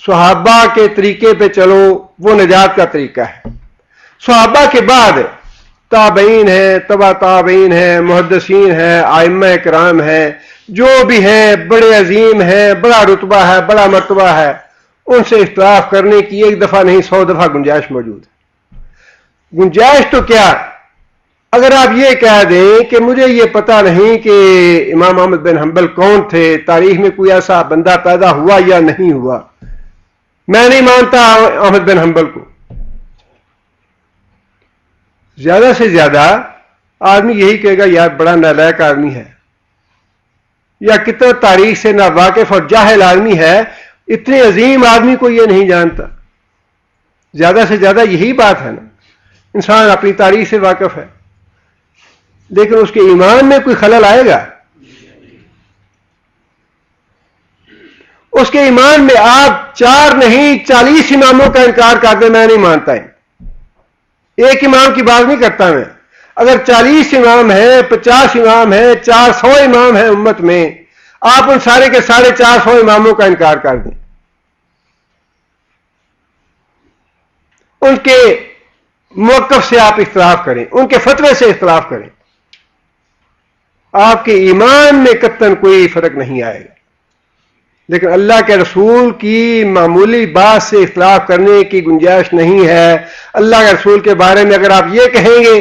Speaker 2: صحابہ کے طریقے پہ چلو، وہ نجات کا طریقہ ہے. صحابہ کے بعد تابعین ہیں، تبع تابعین ہیں، محدثین ہیں، ائمہ کرام ہیں، جو بھی ہیں بڑے عظیم ہیں، بڑا رتبہ ہے، بڑا مرتبہ ہے، ان سے اختلاف کرنے کی ایک دفعہ نہیں 100 دفعہ گنجائش موجود ہے. گنجائش تو کیا، اگر آپ یہ کہہ دیں کہ مجھے یہ پتہ نہیں کہ امام احمد بن حنبل کون تھے، تاریخ میں کوئی ایسا بندہ پیدا ہوا یا نہیں ہوا، میں نہیں مانتا احمد بن حنبل کو. زیادہ سے زیادہ آدمی یہی کہے گا یار بڑا نالائق آدمی ہے، یا کتنا تاریخ سے نا واقف اور جاہل آدمی ہے، اتنے عظیم آدمی کو یہ نہیں جانتا. زیادہ سے زیادہ یہی بات ہے نا. انسان اپنی تاریخ سے واقف ہے، لیکن اس کے ایمان میں کوئی خلل آئے گا؟ اس کے ایمان میں آپ 4 نہیں 40 اماموں کا انکار کر دیں، میں نہیں مانتا ہے. ایک امام کی بات نہیں کرتا میں. اگر 40 امام ہیں، 50 امام ہیں، 400 امام ہیں امت میں، آپ ان سارے کے سارے 400 اماموں کا انکار کر دیں، ان کے موقف سے آپ اختلاف کریں، ان کے فتوے سے اختلاف کریں، آپ کے ایمان میں قطعاً کوئی فرق نہیں آئے گا. لیکن اللہ کے رسول کی معمولی بات سے اختلاف کرنے کی گنجائش نہیں ہے. اللہ کے رسول کے بارے میں اگر آپ یہ کہیں گے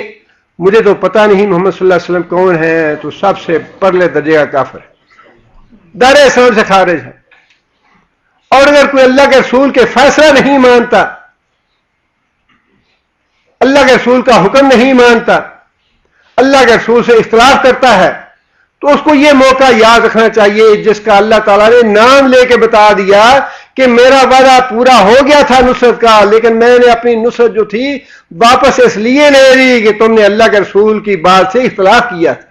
Speaker 2: مجھے تو پتہ نہیں محمد صلی اللہ علیہ وسلم کون ہیں، تو سب سے پرلے درجے کا کافر ہے، دار اسلام سے خارج ہے. اور اگر کوئی اللہ کے رسول کے فیصلہ نہیں مانتا، اللہ کے رسول کا حکم نہیں مانتا، اللہ کے رسول سے اختلاف کرتا ہے، تو اس کو یہ موقع یاد رکھنا چاہیے جس کا اللہ تعالیٰ نے نام لے کے بتا دیا کہ میرا وعدہ پورا ہو گیا تھا نصرت کا، لیکن میں نے اپنی نصرت جو تھی واپس اس لیے لے لی کہ تم نے اللہ کے رسول کی بات سے اختلاف کیا تھا.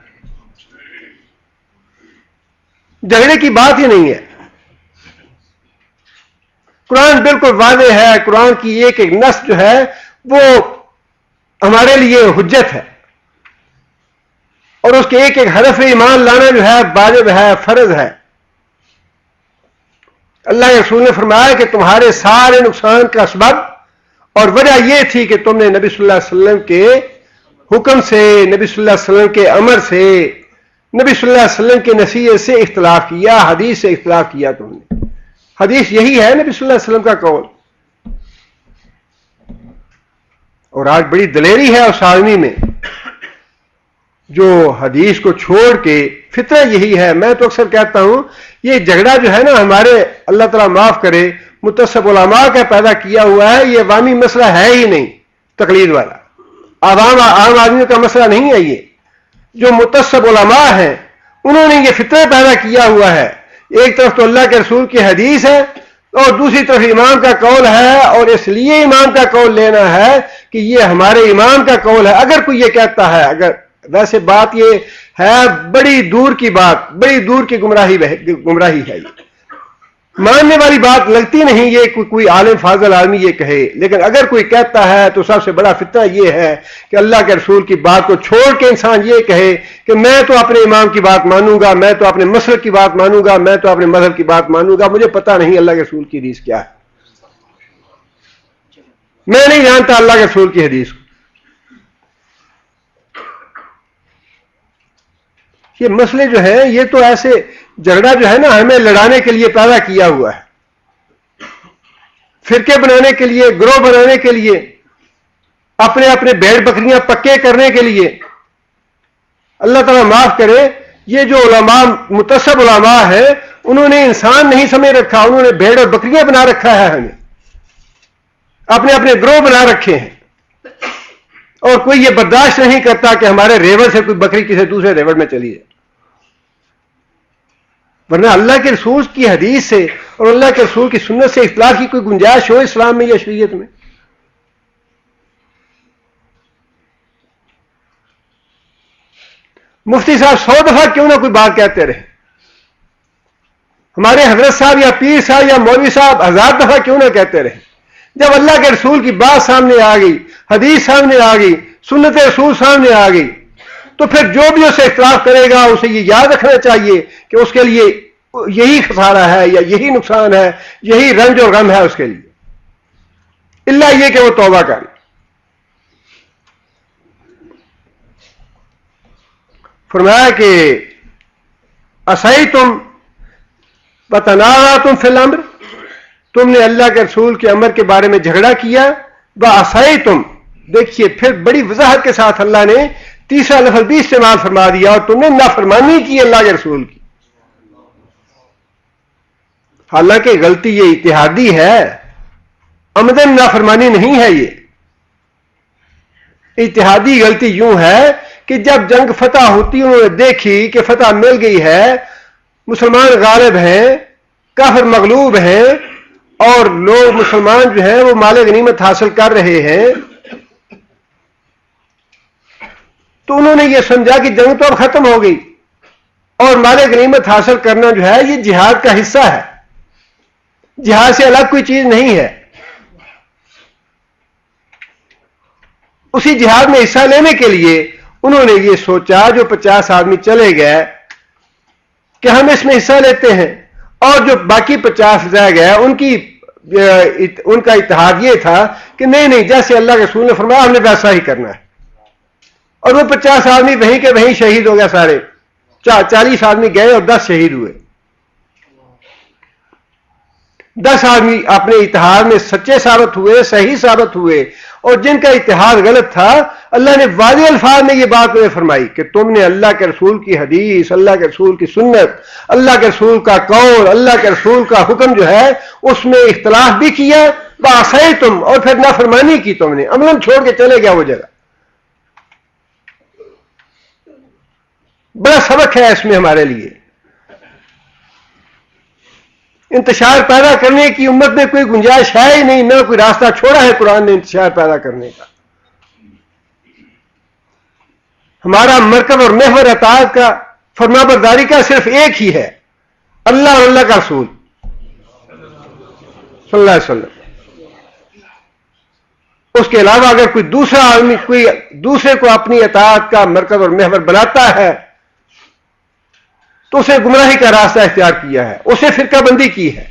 Speaker 2: جھگڑے کی بات ہی نہیں ہے. قرآن بالکل واضح ہے. قرآن کی ایک ایک نص جو ہے وہ ہمارے لیے حجت ہے، اور اس کے ایک ایک حرف ایمان لانا جو ہے واجب ہے، فرض ہے. اللہ کے رسول نے فرمایا کہ تمہارے سارے نقصان کا سبب اور وجہ یہ تھی کہ تم نے نبی صلی اللہ علیہ وسلم کے حکم سے، نبی صلی اللہ علیہ وسلم کے امر سے، نبی صلی اللہ علیہ وسلم کی نصیحت سے اختلاف کیا، حدیث سے اختلاف کیا. تم نے حدیث یہی ہے نبی صلی اللہ علیہ وسلم کا قول. اور آج بڑی دلیری ہے اس آدمی میں جو حدیث کو چھوڑ کے، فطرہ یہی ہے. میں تو اکثر کہتا ہوں یہ جھگڑا جو ہے نا ہمارے، اللہ تعالیٰ معاف کرے، متصب علماء کا پیدا کیا ہوا ہے. یہ عوامی مسئلہ ہے ہی نہیں تقلید والا، عام آدمیوں کا مسئلہ نہیں ہے. یہ جو متصب علماء ہیں انہوں نے یہ فطرہ پیدا کیا ہوا ہے. ایک طرف تو اللہ کے رسول کی حدیث ہے اور دوسری طرف امام کا قول ہے، اور اس لیے امام کا قول لینا ہے کہ یہ ہمارے امام کا قول ہے. اگر کوئی یہ کہتا ہے، اگر ویسے بات یہ ہے بڑی دور کی بات، بڑی دور کی گمراہی ہے، یہ ماننے والی بات لگتی نہیں یہ کوئی عالم فاضل آدمی یہ کہے. لیکن اگر کوئی کہتا ہے تو سب سے بڑا فتنہ یہ ہے کہ اللہ کے رسول کی بات کو چھوڑ کے انسان یہ کہے کہ میں تو اپنے امام کی بات مانوں گا، میں تو اپنے مسلک کی بات مانوں گا، میں تو اپنے مذہب کی بات مانوں گا، مجھے پتہ نہیں اللہ کے رسول کی حدیث کیا ہے، میں نہیں جانتا اللہ کے رسول کی حدیث کو. یہ مسئلے جو ہیں یہ تو ایسے جھگڑا جو ہے نا ہمیں لڑانے کے لیے پیدا کیا ہوا ہے، فرقے بنانے کے لیے، گروہ بنانے کے لیے، اپنے اپنے بھیڑ بکریاں پکے کرنے کے لیے. اللہ تعالیٰ معاف کرے، یہ جو علماء متصب علماء ہیں انہوں نے انسان نہیں سمجھ رکھا، انہوں نے بھیڑ اور بکریاں بنا رکھا ہے، ہمیں اپنے اپنے گروہ بنا رکھے ہیں. اور کوئی یہ برداشت نہیں کرتا کہ ہمارے ریوڑ سے کوئی بکری کسی دوسرے ریوڑ میں چلی جائے. ورنہ اللہ کے رسول کی حدیث سے اور اللہ کے رسول کی سنت سے اختلاف کی کوئی گنجائش ہو اسلام میں یا شریعت میں؟ مفتی صاحب 100 دفعہ کیوں نہ کوئی بات کہتے رہے، ہمارے حضرت صاحب یا پیر صاحب یا مولوی صاحب 1000 دفعہ کیوں نہ کہتے رہے. جب اللہ کے رسول کی بات سامنے آ گئی، حدیث سامنے آ گئی، سنت رسول سامنے آ گئی، تو پھر جو بھی اسے اختلاف کرے گا اسے یہ یاد رکھنا چاہیے کہ اس کے لیے یہی خسارہ ہے یا یہی نقصان ہے، یہی رنج اور غم ہے اس کے لیے، الا یہ کہ وہ توبہ کرے. فرمایا کہ اسیتم وتنازعتم فی الامر، تم نے اللہ کے رسول کے امر کے بارے میں جھگڑا کیا. وعصیتم، دیکھیے پھر بڑی وضاحت کے ساتھ اللہ نے تیسرا لفظ بھی استعمال فرما دیا، اور تم نے نافرمانی کی اللہ کے رسول کی. حالانکہ غلطی یہ اتحادی ہے، عمدن نافرمانی نہیں ہے. یہ اتحادی غلطی یوں ہے کہ جب جنگ فتح ہوتی انہوں نے دیکھی کہ فتح مل گئی ہے، مسلمان غالب ہیں، کافر مغلوب ہیں، اور لوگ مسلمان جو ہیں وہ مال غنیمت حاصل کر رہے ہیں، تو انہوں نے یہ سمجھا کہ جنگ تو اب ختم ہو گئی اور مال غنیمت حاصل کرنا جو ہے یہ جہاد کا حصہ ہے، جہاد سے الگ کوئی چیز نہیں ہے. اسی جہاد میں حصہ لینے کے لیے انہوں نے یہ سوچا، جو 50 آدمی چلے گئے، کہ ہم اس میں حصہ لیتے ہیں، اور جو باقی 50 رہ گئے ان کا اتحاد یہ تھا کہ نہیں جیسے اللہ کے رسول نے فرمایا ہم نے ویسا ہی کرنا ہے. اور وہ 50 آدمی وہیں کے وہیں شہید ہو گئے سارے. 40 آدمی گئے اور 10 شہید ہوئے. 10 آدمی اپنے اتحاد میں سچے ثابت ہوئے، صحیح ثابت ہوئے، اور جن کا اتحاد غلط تھا اللہ نے واضح الفاظ میں یہ بات انہیں فرمائی کہ تم نے اللہ کے رسول کی حدیث، اللہ کے رسول کی سنت، اللہ کے رسول کا قول، اللہ کے رسول کا حکم جو ہے اس میں اختلاف بھی کیا، وعصیتم، اور پھر نافرمانی کی، تم نے عملاً چھوڑ کے چلے گیا وہ جگہ. بڑا سبق ہے اس میں ہمارے لیے. انتشار پیدا کرنے کی امت میں کوئی گنجائش ہے ہی نہیں، نہ کوئی راستہ چھوڑا ہے قرآن نے انتشار پیدا کرنے کا. ہمارا مرکز اور محور اطاعت کا، فرما برداری کا صرف ایک ہی ہے، اللہ اور اللہ کا رسول صلی اللہ علیہ وسلم. اس کے علاوہ اگر کوئی دوسرا آدمی کوئی دوسرے کو اپنی اطاعت کا مرکز اور محور بناتا ہے تو اسے گمراہی کا راستہ اختیار کیا ہے، اسے فرقہ بندی کی ہے.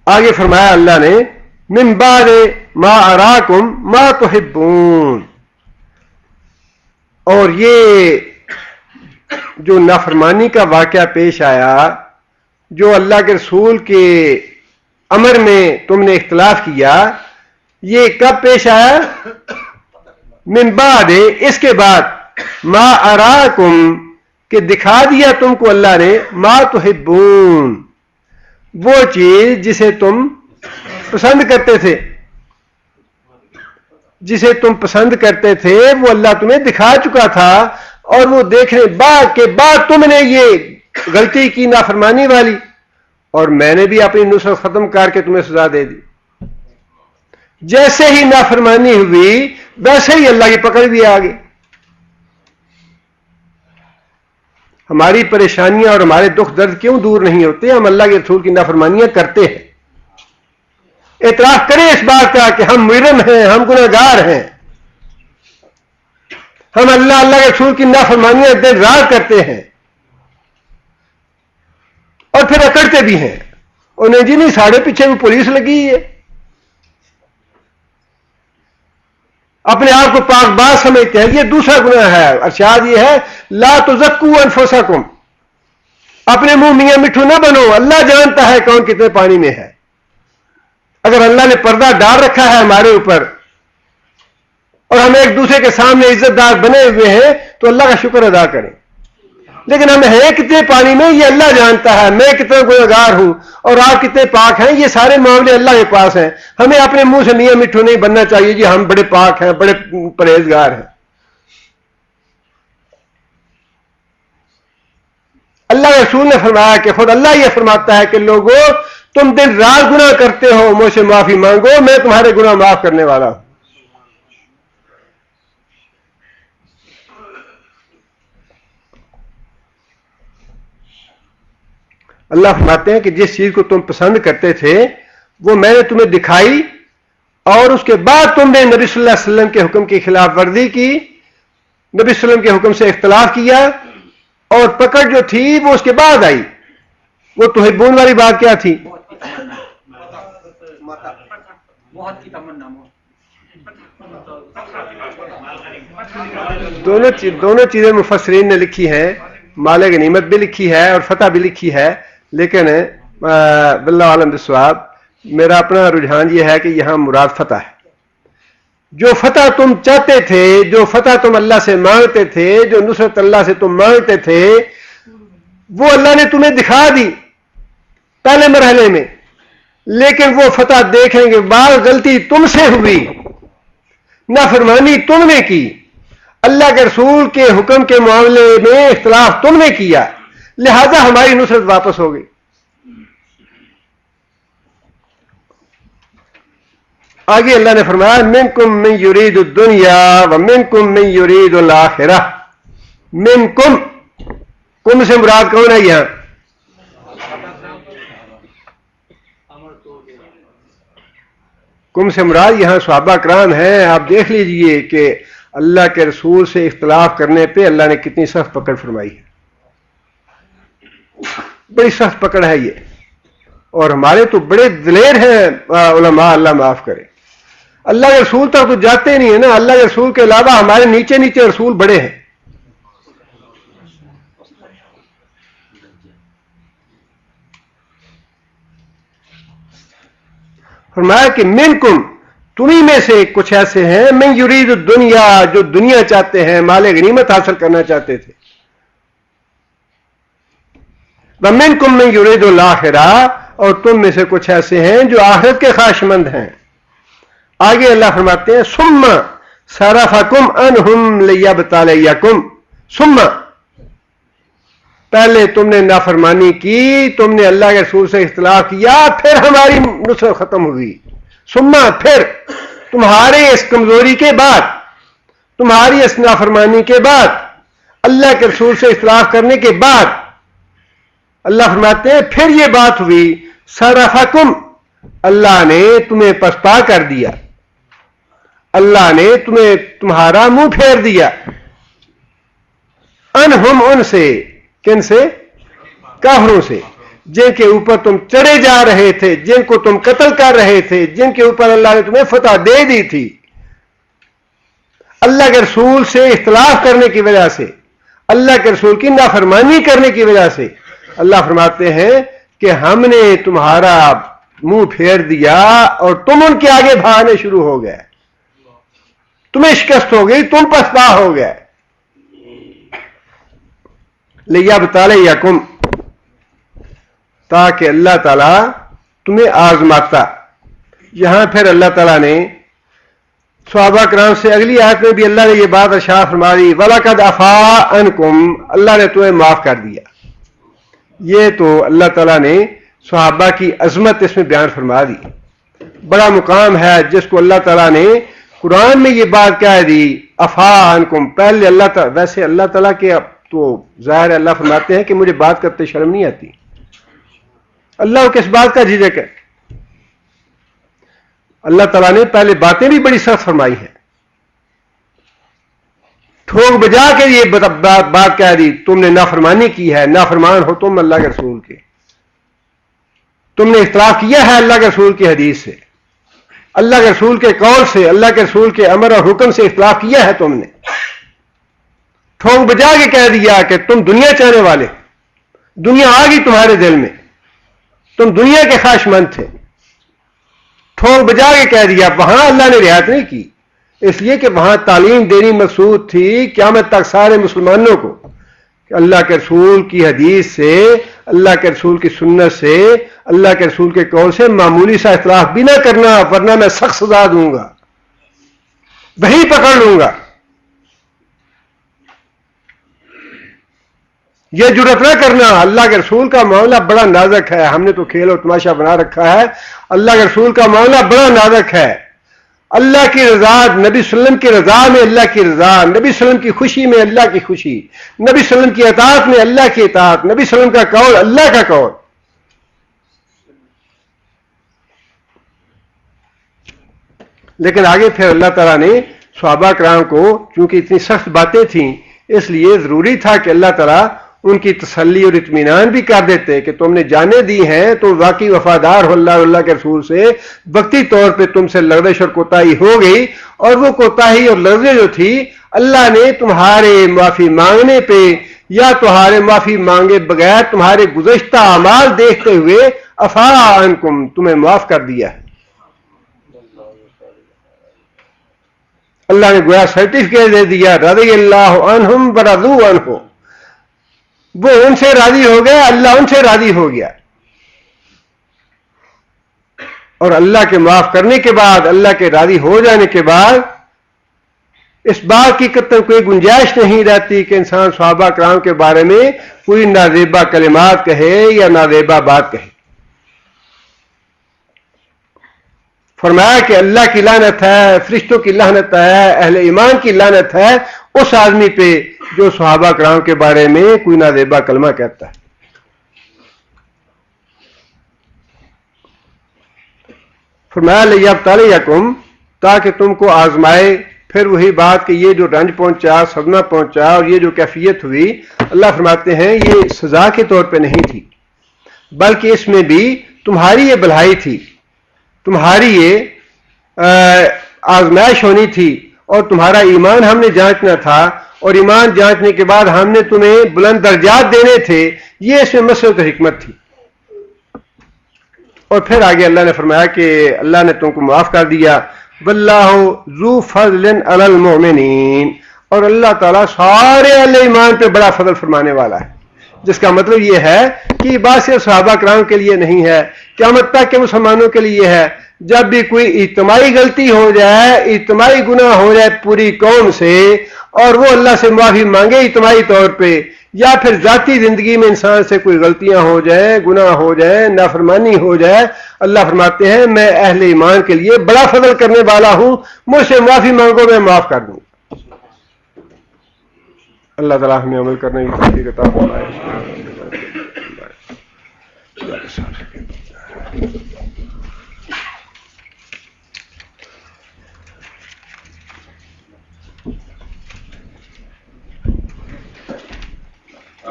Speaker 2: آگے فرمایا اللہ نے من بعد ما اراکم ما تحبون، اور یہ جو نافرمانی کا واقعہ پیش آیا، جو اللہ کے رسول کے امر میں تم نے اختلاف کیا، یہ کب پیش آیا؟ من بعد، اس کے بعد، ما اراکم، کہ دکھا دیا تم کو اللہ نے، ما تحبون، وہ چیز جسے تم پسند کرتے تھے، جسے تم پسند کرتے تھے وہ اللہ تمہیں دکھا چکا تھا، اور وہ دیکھنے کے بعد تم نے یہ غلطی کی نافرمانی والی، اور میں نے بھی اپنی نصرت ختم کر کے تمہیں سزا دے دی۔ جیسے ہی نافرمانی ہوئی ویسے ہی اللہ کی پکڑ بھی آ گئی۔ ہماری پریشانیاں اور ہمارے دکھ درد کیوں دور نہیں ہوتے؟ ہم اللہ کے رسول کی نافرمانیاں کرتے ہیں۔ اعتراف کریں اس بات کا کہ ہم مجرم ہیں، ہم گنہگار ہیں، ہم اللہ کے رسول کی نافرمانیاں دن رات کرتے ہیں، اور پھر اکڑتے بھی ہیں، اور نہیں ساڑھے پیچھے بھی پولیس لگی ہے، اپنے آپ کو پاک باز سمجھتے ہیں۔ یہ دوسرا گناہ ہے۔ ارشاد یہ ہے، لا تزکوا انفسکم، اپنے منہ میاں مٹھو نہ بنو، اللہ جانتا ہے کون کتنے پانی میں ہے۔ اگر اللہ نے پردہ ڈال رکھا ہے ہمارے اوپر اور ہم ایک دوسرے کے سامنے عزت دار بنے ہوئے ہیں تو اللہ کا شکر ادا کریں، لیکن ہم ہیں کتنے پانی میں یہ اللہ جانتا ہے، میں کتنا گنہگار ہوں اور آپ کتنے پاک ہیں، یہ سارے معاملے اللہ کے پاس ہیں۔ ہمیں اپنے منہ سے میاں مٹھو نہیں بننا چاہیے جی ہم بڑے پاک ہیں، بڑے پرہیزگار ہیں۔ اللہ کے رسول نے فرمایا کہ خود اللہ یہ فرماتا ہے کہ لوگوں تم دن رات گناہ کرتے ہو، مجھ سے معافی مانگو، میں تمہارے گناہ معاف کرنے والا ہوں۔ اللہ فرماتے ہیں کہ جس چیز کو تم پسند کرتے تھے وہ میں نے تمہیں دکھائی، اور اس کے بعد تم نے نبی صلی اللہ علیہ وسلم کے حکم کی خلاف ورزی کی، نبی صلی اللہ علیہ وسلم کے حکم سے اختلاف کیا، اور پکڑ جو تھی وہ اس کے بعد آئی۔ وہ تحبون والی بات کیا تھی؟ دونوں چیزیں مفسرین نے لکھی ہیں، مال غنیمت بھی لکھی ہے اور فتح بھی لکھی ہے، لیکن واللہ عالم بالصواب میرا اپنا رجحان یہ ہے کہ یہاں مراد فتح ہے۔ جو فتح تم چاہتے تھے، جو فتح تم اللہ سے مانگتے تھے، جو نصرت اللہ سے تم مانگتے تھے، وہ اللہ نے تمہیں دکھا دی پہلے مرحلے میں، لیکن وہ فتح دیکھنے کے بعد غلطی تم سے ہوئی، نافرمانی تم نے کی، اللہ کے رسول کے حکم کے معاملے میں اختلاف تم نے کیا، لہذا ہماری نصرت واپس ہو گئی۔ آگے اللہ نے فرمایا منکم من یرید الدنیا ومنکم من یرید الآخرہ۔ منکم، کم سے مراد کون ہے یہاں؟ کم سے مراد یہاں صحابہ کرام ہیں۔ آپ دیکھ لیجئے کہ اللہ کے رسول سے اختلاف کرنے پہ اللہ نے کتنی سخت پکڑ فرمائی ہے، بڑی سخت پکڑ ہے یہ، اور ہمارے تو بڑے دلیر ہیں علماء، اللہ معاف کرے، اللہ کے رسول تک تو جاتے نہیں ہیں نا، اللہ کے رسول کے علاوہ ہمارے نیچے نیچے رسول بڑے ہیں۔ فرمایا کہ منکم، تمہیں میں سے کچھ ایسے ہیں، من یرید الدنیا، جو دنیا چاہتے ہیں، مال غنیمت حاصل کرنا چاہتے تھے، ومنکم من یرید الآخرہ، اور تم میں سے کچھ ایسے ہیں جو آخرت کے خواہش مند ہیں۔ آگے اللہ فرماتے ہیں ثم صرفکم عنہم لیبتلیکم، ثم، پہلے تم نے نافرمانی کی، تم نے اللہ کے رسول سے اختلاف کیا، پھر ہماری نصرت ختم ہوئی، ثم، پھر تمہارے اس کمزوری کے بعد، تمہاری اس نافرمانی کے بعد، اللہ کے رسول سے اختلاف کرنے کے بعد، اللہ فرماتے ہیں پھر یہ بات ہوئی، صرفکم، اللہ نے تمہیں پسپا کر دیا، اللہ نے تمہیں تمہارا منہ پھیر دیا، انہم، ان سے، کن سے؟ کافروں سے، جن کے اوپر تم چڑھے جا رہے تھے، جن کو تم قتل کر رہے تھے، جن کے اوپر اللہ نے تمہیں فتح دے دی تھی، اللہ کے رسول سے اختلاف کرنے کی وجہ سے، اللہ کے رسول کی نافرمانی کرنے کی وجہ سے، اللہ فرماتے ہیں کہ ہم نے تمہارا منہ پھیر دیا اور تم ان کے آگے بھاگنے شروع ہو گئے, تمہیں شکست ہو گئی, تم پسپا ہو گئے. لیبتلیکم, تاکہ اللہ تعالیٰ تمہیں آزماتا. یہاں پھر اللہ تعالیٰ نے صحابہ کرام سے اگلی آیت میں بھی اللہ نے یہ بات ارشاد فرما دی, وَلَقَدْ عَفَا عَنْكُمْ, اللہ نے تمہیں معاف کر دیا. یہ تو اللہ تعالیٰ نے صحابہ کی عظمت اس میں بیان فرما دی. بڑا مقام ہے جس کو اللہ تعالیٰ نے قرآن میں یہ بات کہہ دی, عفا عنکم. پہلے اللہ تعالیٰ, ویسے اللہ تعالیٰ کے تو ظاہر اللہ فرماتے ہیں کہ مجھے بات کرتے شرم نہیں آتی. اللہ کو کس بات کا جھجک ہے؟ اللہ تعالیٰ نے پہلے باتیں بھی بڑی سخت فرمائی ہیں, ٹھوک بجا کے یہ بات کہہ دی, تم نے نافرمانی کی ہے, نافرمان ہو تم اللہ کے رسول کے, تم نے اختلاف کیا ہے اللہ کے رسول کی حدیث سے, اللہ کے رسول کے قول سے, اللہ کے رسول کے امر اور حکم سے اختلاف کیا ہے تم نے. ٹھوک بجا کے کہہ دیا کہ تم دنیا چاہنے والے, دنیا آ گئی تمہارے دل میں, تم دنیا کے خواہش مند تھے. ٹھوک بجا کے کہہ دیا. وہاں اللہ نے رعایت نہیں کی, اس لیے کہ وہاں تعلیم دینی مقصود تھی قیامت تک سارے مسلمانوں کو کہ اللہ کے رسول کی حدیث سے, اللہ کے رسول کی سنت سے, اللہ کے رسول کے قول سے معمولی سا اختلاف بھی نہ کرنا, ورنہ میں سخت سزا دوں گا, وہی پکڑ لوں گا. یہ جرأت نہ کرنا. اللہ کے رسول کا معاملہ بڑا نازک ہے, ہم نے تو کھیل اور تماشا بنا رکھا ہے. اللہ کے رسول کا معاملہ بڑا نازک ہے. اللہ کی رضا, نبی صلی اللہ علیہ وسلم کی رضا میں اللہ کی رضا, نبی صلی اللہ علیہ وسلم کی خوشی میں اللہ کی خوشی, نبی صلی اللہ علیہ وسلم کی اطاعت میں اللہ کی اطاعت, نبی صلی اللہ علیہ وسلم کا قول اللہ کا قول. لیکن آگے پھر اللہ تعالیٰ نے صحابہ کرام کو, چونکہ اتنی سخت باتیں تھیں, اس لیے ضروری تھا کہ اللہ تعالیٰ ان کی تسلی اور اطمینان بھی کر دیتے کہ تم نے جانیں دی ہیں تو واقعی وفادار ہو اللہ اور اللہ کے رسول سے. وقتی طور پہ تم سے لغزش اور کوتاہی ہو گئی, اور وہ کوتاہی اور لغزش جو تھی اللہ نے تمہارے معافی مانگنے پہ یا تمہارے معافی مانگے بغیر تمہارے گزشتہ اعمال دیکھتے ہوئے عفا عنکم, تمہیں معاف کر دیا. اللہ نے گویا سرٹیفکیٹ دے دیا, رضی اللہ عنہم ورضوا عنہ, وہ ان سے راضی ہو گیا, اللہ ان سے راضی ہو گیا. اور اللہ کے معاف کرنے کے بعد, اللہ کے راضی ہو جانے کے بعد اس بات کی قطعاً کوئی گنجائش نہیں رہتی کہ انسان صحابہ کرام کے بارے میں کوئی نازیبا کلمات کہے یا نازیبا بات کہے. فرمایا کہ اللہ کی لعنت ہے, فرشتوں کی لعنت ہے, اہل ایمان کی لعنت ہے اس آدمی پہ جو صحابہ کرام کے بارے میں کوئی نازیبا کلمہ کہتا ہے. فرمایا لیبتلیکم, تاکہ تم کو آزمائے. پھر وہی بات کہ یہ جو رنج پہنچا, صدمہ پہنچا, اور یہ جو کیفیت ہوئی, اللہ فرماتے ہیں یہ سزا کے طور پہ نہیں تھی, بلکہ اس میں بھی تمہاری یہ بھلائی تھی, تمہاری یہ آزمائش ہونی تھی, اور تمہارا ایمان ہم نے جانچنا تھا, اور ایمان جانچنے کے بعد ہم نے تمہیں بلند درجات دینے تھے. یہ اس میں مصلحت و حکمت تھی. اور پھر آگے اللہ نے فرمایا کہ اللہ نے تم کو معاف کر دیا. واللہ ذو فضل علی المؤمنین, اور اللہ تعالیٰ سارے اہل ایمان پہ بڑا فضل فرمانے والا ہے. جس کا مطلب یہ ہے کہ یہ بات صرف صحابہ کرام کے لیے نہیں ہے, قیامت تک کے مسلمانوں کے لیے ہے. جب بھی کوئی اجتماعی غلطی ہو جائے, اجتماعی گناہ ہو جائے پوری قوم سے, اور وہ اللہ سے معافی مانگے اجتماعی طور پہ, یا پھر ذاتی زندگی میں انسان سے کوئی غلطیاں ہو جائیں, گناہ ہو جائے, نافرمانی ہو جائے, اللہ فرماتے ہیں میں اہل ایمان کے لیے بڑا فضل کرنے والا ہوں, مجھ سے معافی مانگو میں معاف کر دوں. اللہ تعالیٰ ہمیں عمل کرنے کی توفیق عطا فرمائے.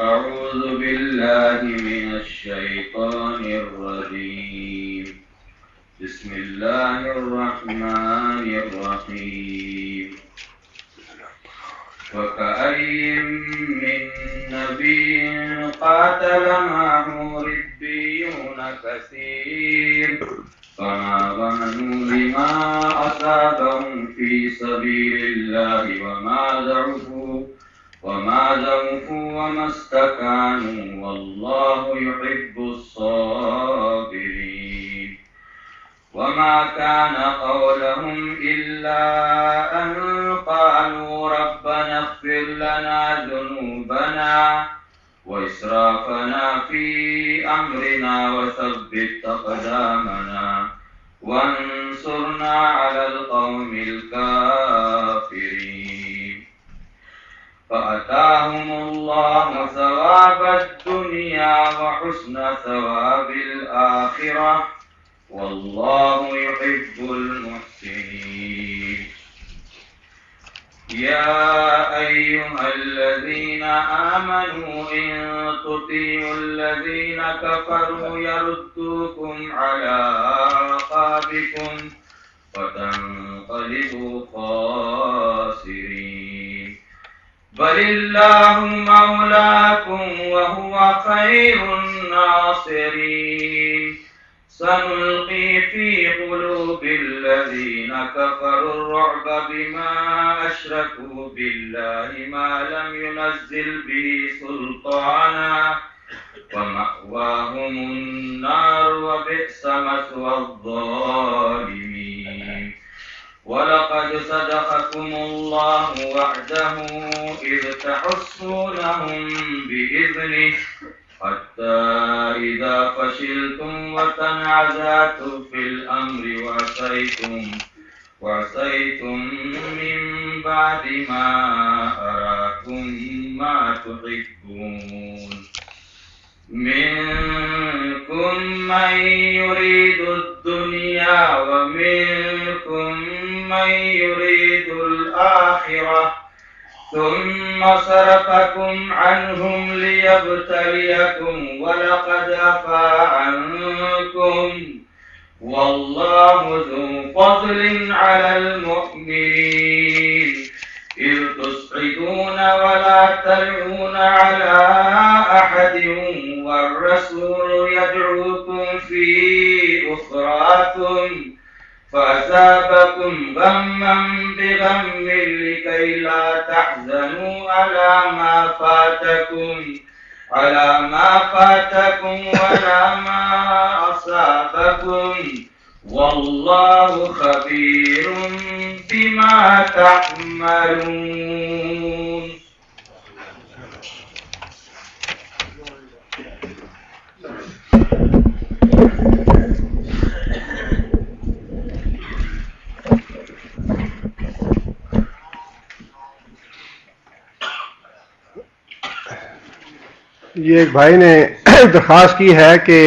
Speaker 1: أعوذ بالله من الشيطان الرجيم. بسم الله الرحمن الرحيم. وكأي من نبي قاتل معه ربيون كثير فما ظنوا بما أصابهم في سبيل الله وما ضعفوا وما استكانوا والله يحب الصابرين وما كان قولهم إلا أن قالوا ربنا اغفر لنا ذنوبنا وإسرافنا في أمرنا وثبت أقدامنا وانصرنا على القوم الكافرين فأتاهم الله ثواب الدنيا وحسن ثواب الآخرة والله يحب المحسنين يا أيها الذين آمنوا إن تطيعوا الذين كفروا يردوكم على أعقابكم فتنقلبوا خاسرين بل الله مولاكم وهو خير الناصرين سنلقي في قلوب الذين كفروا الرعب بما أشركوا بالله ما لم ينزل به سلطانا ومأواهم النار وبئس مثوى الظالمين ولقد صدقكم الله وعده إذ تحسونهم بإذنه حتى إذا فشلتم وتنازعتم في الأمر وعصيتم من بعد ما أراكم ما تحبون منكم من يريد الدنيا ومنكم من يريد الآخرة ثم صرفكم عنهم ليبتليكم ولقد عفا عنكم والله ذو فضل على المؤمنين إذ تصعدون ولا تلعون على أحد والرسول يدعوكم في أخراكم فأصابكم غما بغم لكي لا تحزنوا على ما فاتكم ولا ما أصابكم والله خبير بما تعملون.
Speaker 2: یہ ایک بھائی نے درخواست کی ہے کہ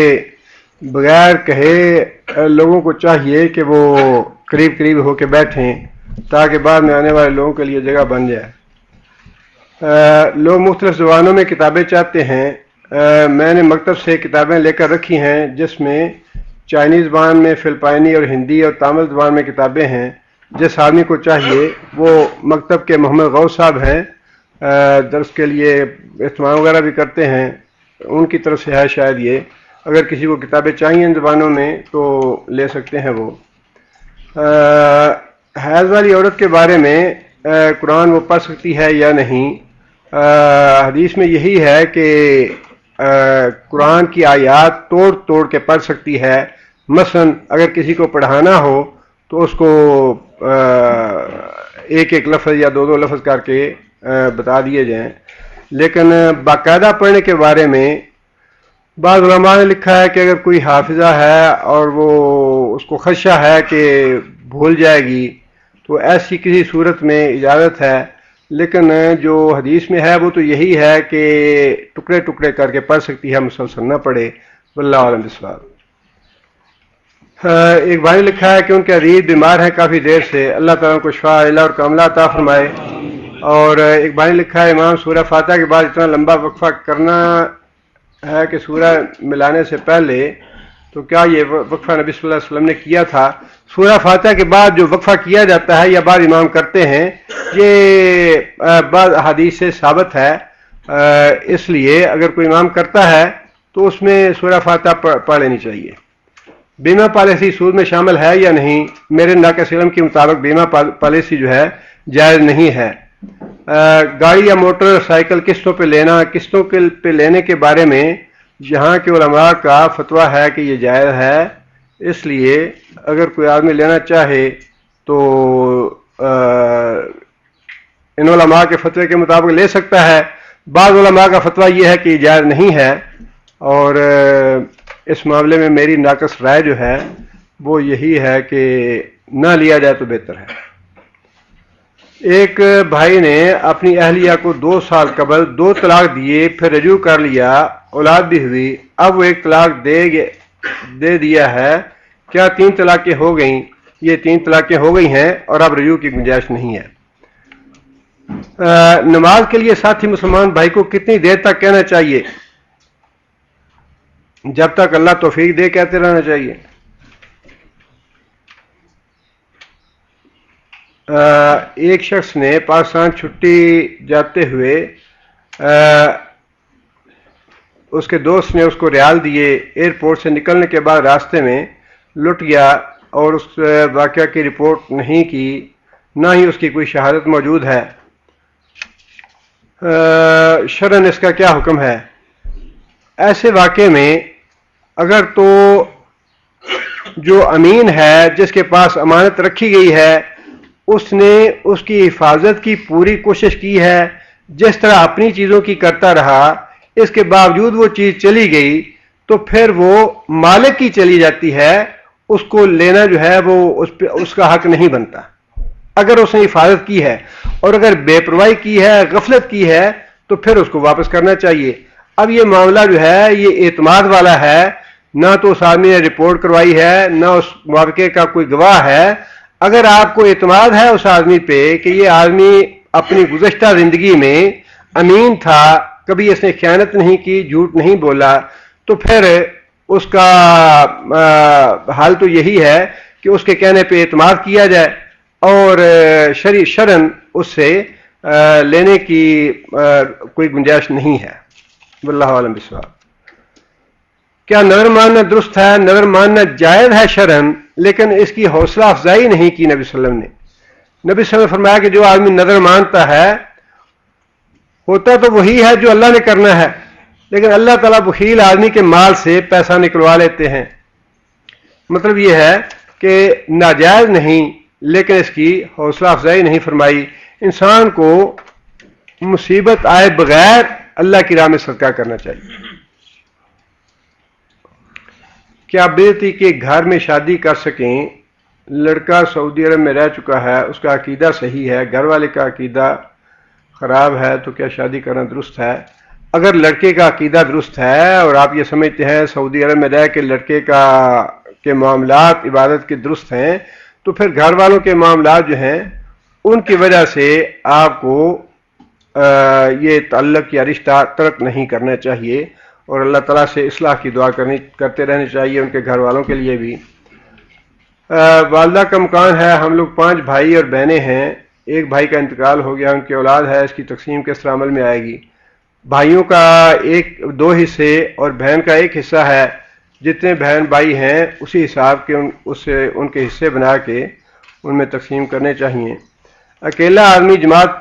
Speaker 2: بغیر کہے لوگوں کو چاہیے کہ وہ قریب قریب ہو کے بیٹھیں تاکہ بعد میں آنے والے لوگوں کے لیے جگہ بن جائے. لوگ مختلف زبانوں میں کتابیں چاہتے ہیں. میں نے مکتب سے کتابیں لے کر رکھی ہیں جس میں چائنیز زبان میں فلپائنی اور ہندی اور تامل زبان میں کتابیں ہیں. جس آدمی کو چاہیے وہ مکتب کے محمد غوث صاحب ہیں, درس کے لیے اہتمام وغیرہ بھی کرتے ہیں, ان کی طرف سے ہے شاید یہ. اگر کسی کو کتابیں چاہیے ان زبانوں میں تو لے سکتے ہیں. وہ حیض والی عورت کے بارے میں قرآن وہ پڑھ سکتی ہے یا نہیں؟ حدیث میں یہی ہے کہ قرآن کی آیات توڑ توڑ کے پڑھ سکتی ہے. مثلا اگر کسی کو پڑھانا ہو تو اس کو ایک ایک لفظ یا دو دو لفظ کر کے بتا دیے جائیں. لیکن باقاعدہ پڑھنے کے بارے میں بعض علماء نے لکھا ہے کہ اگر کوئی حافظہ ہے اور وہ اس کو خدشہ ہے کہ بھول جائے گی تو ایسی کسی صورت میں اجازت ہے. لیکن جو حدیث میں ہے وہ تو یہی ہے کہ ٹکڑے ٹکڑے کر کے پڑھ سکتی ہے, مسلسل نہ پڑھے. واللہ اعلم بالصواب. ایک بھائی نے لکھا ہے کہ ان کے عزیز بیمار ہیں کافی دیر سے, اللہ تعالیٰ کو شفا عاجلہ اور کاملہ عطا فرمائے. اور ایک بھائی نے لکھا ہے امام سورہ فاتحہ کے بعد اتنا لمبا وقفہ کرنا ہے کہ سورہ ملانے سے پہلے تو کیا یہ وقفہ نبی صلی اللہ علیہ وسلم نے کیا تھا؟ سورہ فاتحہ کے بعد جو وقفہ کیا جاتا ہے یا بعض امام کرتے ہیں، یہ بعض احادیث سے ثابت ہے، اس لیے اگر کوئی امام کرتا ہے تو اس میں سورہ فاتحہ پڑھ لینی چاہیے۔ بیمہ پالیسی سود میں شامل ہے یا نہیں؟ میرے ناقص علم کے مطابق بیمہ پالیسی جو ہے جائز نہیں ہے۔ گاڑی یا موٹر سائیکل قسطوں پہ لینا، قسطوں پہ لینے کے بارے میں یہاں کے علماء کا فتویٰ ہے کہ یہ جائز ہے، اس لیے اگر کوئی آدمی لینا چاہے تو ان علماء کے فتوے کے مطابق لے سکتا ہے۔ بعض علماء کا فتویٰ یہ ہے کہ یہ جائز نہیں ہے، اور اس معاملے میں میری ناقص رائے جو ہے وہ یہی ہے کہ نہ لیا جائے تو بہتر ہے۔ ایک بھائی نے اپنی اہلیہ کو 2 سال قبل 2 طلاق دیے، پھر رجوع کر لیا، اولاد بھی ہوئی، اب وہ 1 طلاق دے دیا ہے، کیا 3 طلاقیں ہو گئیں؟ یہ 3 طلاقیں ہو گئی ہیں اور اب رجوع کی گنجائش نہیں ہے۔ نماز کے لیے ساتھی مسلمان بھائی کو کتنی دیر تک کہنا چاہیے؟ جب تک اللہ توفیق دے کہتے رہنا چاہیے۔ ایک شخص نے پاکستان چھٹی جاتے ہوئے اس کے دوست نے اس کو ریال دیے، ایئرپورٹ سے نکلنے کے بعد راستے میں لٹ گیا اور اس واقعہ کی رپورٹ نہیں کی، نہ ہی اس کی کوئی شہادت موجود ہے، شرعاً اس کا کیا حکم ہے؟ ایسے واقعے میں اگر تو جو امین ہے، جس کے پاس امانت رکھی گئی ہے، اس نے اس کی حفاظت کی پوری کوشش کی ہے، جس طرح اپنی چیزوں کی کرتا رہا، اس کے باوجود وہ چیز چلی گئی تو پھر وہ مالک کی چلی جاتی ہے، اس کو لینا جو ہے وہ اس کا حق نہیں بنتا اگر اس نے حفاظت کی ہے، اور اگر بے پرواہی کی ہے، غفلت کی ہے، تو پھر اس کو واپس کرنا چاہیے۔ اب یہ معاملہ جو ہے یہ اعتماد والا ہے، نہ تو اس آدمی نے رپورٹ کروائی ہے، نہ اس واقعے کا کوئی گواہ ہے۔ اگر آپ کو اعتماد ہے اس آدمی پہ کہ یہ آدمی اپنی گزشتہ زندگی میں امین تھا، کبھی اس نے خیانت نہیں کی، جھوٹ نہیں بولا، تو پھر اس کا حال تو یہی ہے کہ اس کے کہنے پہ اعتماد کیا جائے اور شرعاً اس سے لینے کی کوئی گنجائش نہیں ہے۔ واللہ اعلم بالصواب۔ کیا نظر ماننا درست ہے؟ نظر ماننا جائز ہے شرعاً، لیکن اس کی حوصلہ افزائی نہیں کی نبی صلی اللہ علیہ وسلم نے۔ نبی صلی اللہ علیہ وسلم نے فرمایا کہ جو آدمی نظر مانتا ہے، ہوتا تو وہی ہے جو اللہ نے کرنا ہے، لیکن اللہ تعالیٰ بخیل آدمی کے مال سے پیسہ نکلوا لیتے ہیں۔ مطلب یہ ہے کہ ناجائز نہیں، لیکن اس کی حوصلہ افزائی نہیں فرمائی۔ انسان کو مصیبت آئے بغیر اللہ کی راہ میں صدقہ کرنا چاہیے۔ کیا بیٹی کے گھر میں شادی کر سکیں؟ لڑکا سعودی عرب میں رہ چکا ہے، اس کا عقیدہ صحیح ہے، گھر والے کا عقیدہ خراب ہے، تو کیا شادی کرنا درست ہے؟ اگر لڑکے کا عقیدہ درست ہے اور آپ یہ سمجھتے ہیں سعودی عرب میں رہ کے لڑکے کے معاملات عبادت کے درست ہیں، تو پھر گھر والوں کے معاملات جو ہیں ان کی وجہ سے آپ کو یہ تعلق یا رشتہ ترک نہیں کرنا چاہیے، اور اللہ تعالیٰ سے اصلاح کی دعا کرتے رہنے چاہیے ان کے گھر والوں کے لیے بھی۔ والدہ کا مکان ہے، ہم لوگ 5 بھائی اور بہنیں ہیں، ایک بھائی کا انتقال ہو گیا، ان کی اولاد ہے، اس کی تقسیم کس طرح عمل میں آئے گی؟ بھائیوں کا 2 حصے اور بہن کا 1 حصہ ہے، جتنے بہن بھائی ہیں اسی حساب کے ان کے حصے بنا کے ان میں تقسیم کرنے چاہیے۔ اکیلا آدمی جماعت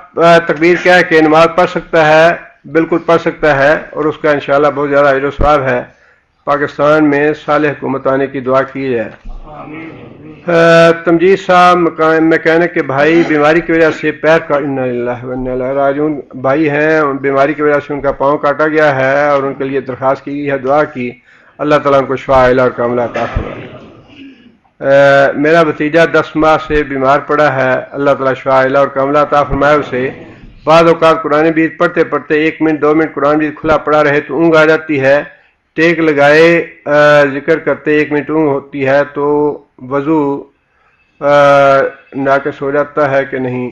Speaker 2: تکبیر کہہ کے نماز پڑھ سکتا ہے؟ بالکل پڑھ سکتا ہے، اور اس کا انشاءاللہ بہت زیادہ اجر و ثواب ہے۔ پاکستان میں صالح حکومت آنے کی دعا کی جائے۔ تمجید صاحب میکینک کے بھائی بیماری کی وجہ سے پیر کا انا للہ و انا الیہ راجعون بھائی ہیں، بیماری کی وجہ سے ان کا پاؤں کاٹا گیا ہے اور ان کے لیے درخواست کی گئی ہے، دعا کی اللہ تعالیٰ ان کو شفا عاجلہ اور کاملہ عطا فرمائے۔ میرا بھتیجا 10 ماہ سے بیمار پڑا ہے، اللہ تعالیٰ شفا عاجلہ اور کاملہ عطا فرمائے اسے۔ بعض اوقات قرآن مجید پڑھتے پڑھتے 1 منٹ 2 منٹ قرآن مجید کھلا پڑا رہے تو اونگ آ جاتی ہے، ٹیک لگائے ذکر کرتے 1 منٹ اونگ ہوتی ہے تو وضو ناقص ہو جاتا ہے کہ نہیں؟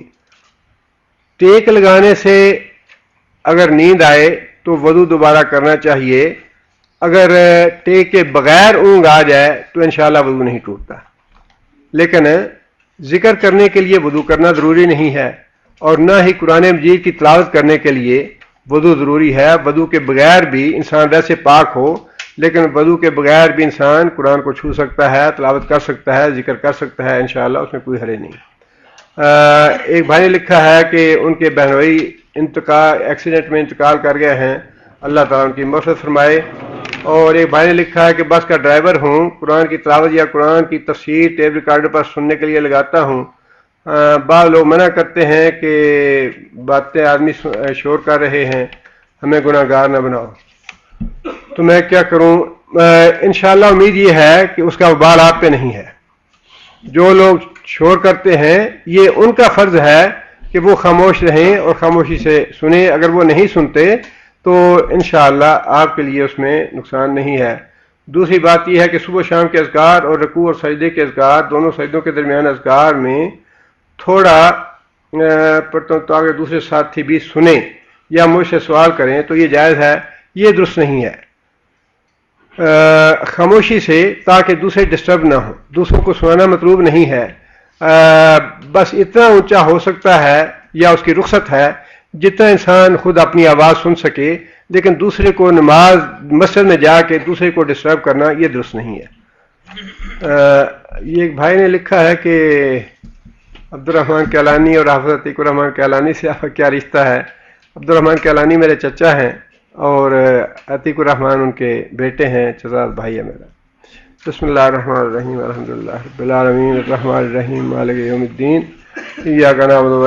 Speaker 2: ٹیک لگانے سے اگر نیند آئے تو وضو دوبارہ کرنا چاہیے، اگر ٹیک کے بغیر اونگ آ جائے تو انشاءاللہ وضو نہیں ٹوٹتا، لیکن ذکر کرنے کے لیے وضو کرنا ضروری نہیں ہے، اور نہ ہی قرآن مجید کی تلاوت کرنے کے لیے وضو ضروری ہے۔ وضو کے بغیر بھی انسان ویسے پاک ہو، لیکن وضو کے بغیر بھی انسان قرآن کو چھو سکتا ہے، تلاوت کر سکتا ہے، ذکر کر سکتا ہے، انشاءاللہ اس میں کوئی حرج نہیں۔ ایک بھائی نے لکھا ہے کہ ان کے بہنوئی ایکسیڈنٹ میں انتقال کر گئے ہیں، اللہ تعالیٰ ان کی مغفرت فرمائے۔ اور ایک بھائی نے لکھا ہے کہ بس کا ڈرائیور ہوں، قرآن کی تلاوت یا قرآن کی تفسیر ٹیپ ریکارڈر پر سننے کے لیے لگاتا ہوں، بعض لوگ منع کرتے ہیں کہ باتیں آدمی شور کر رہے ہیں، ہمیں گناہ گار نہ بناؤ، تو میں کیا کروں؟ انشاءاللہ امید یہ ہے کہ اس کا وبال آپ پہ نہیں ہے۔ جو لوگ شور کرتے ہیں یہ ان کا فرض ہے کہ وہ خاموش رہیں اور خاموشی سے سنیں، اگر وہ نہیں سنتے تو انشاءاللہ آپ کے لیے اس میں نقصان نہیں ہے۔ دوسری بات یہ ہے کہ صبح شام کے اذکار اور رکوع اور سجدے کے اذکار، دونوں سجدوں کے درمیان اذکار میں تھوڑا تاکہ دوسرے ساتھی بھی سنیں یا مجھ سے سوال کریں تو یہ جائز ہے، یہ درست نہیں ہے۔ خاموشی سے تاکہ دوسرے ڈسٹرب نہ ہوں، دوسروں کو سنانا مطلوب نہیں ہے، بس اتنا اونچا ہو سکتا ہے یا اس کی رخصت ہے جتنا انسان خود اپنی آواز سن سکے، لیکن دوسرے کو نماز مسجد میں جا کے دوسرے کو ڈسٹرب کرنا یہ درست نہیں ہے۔ یہ ایک بھائی نے لکھا ہے کہ عبد الرحمن کیلانی اور حافظ عتیق الرحمن کیلانی سے آپ کا کیا رشتہ ہے؟ عبد الرحمن کیلانی میرے چچا ہیں اور عتیق الرحمن ان کے بیٹے ہیں، چچا بھائی ہے میرا۔ بسم اللہ الرحمن الرحیم، الحمدللہ رب العالمین، الرحمن الرحیم، مالک یوم الدین، ایاک نعبد و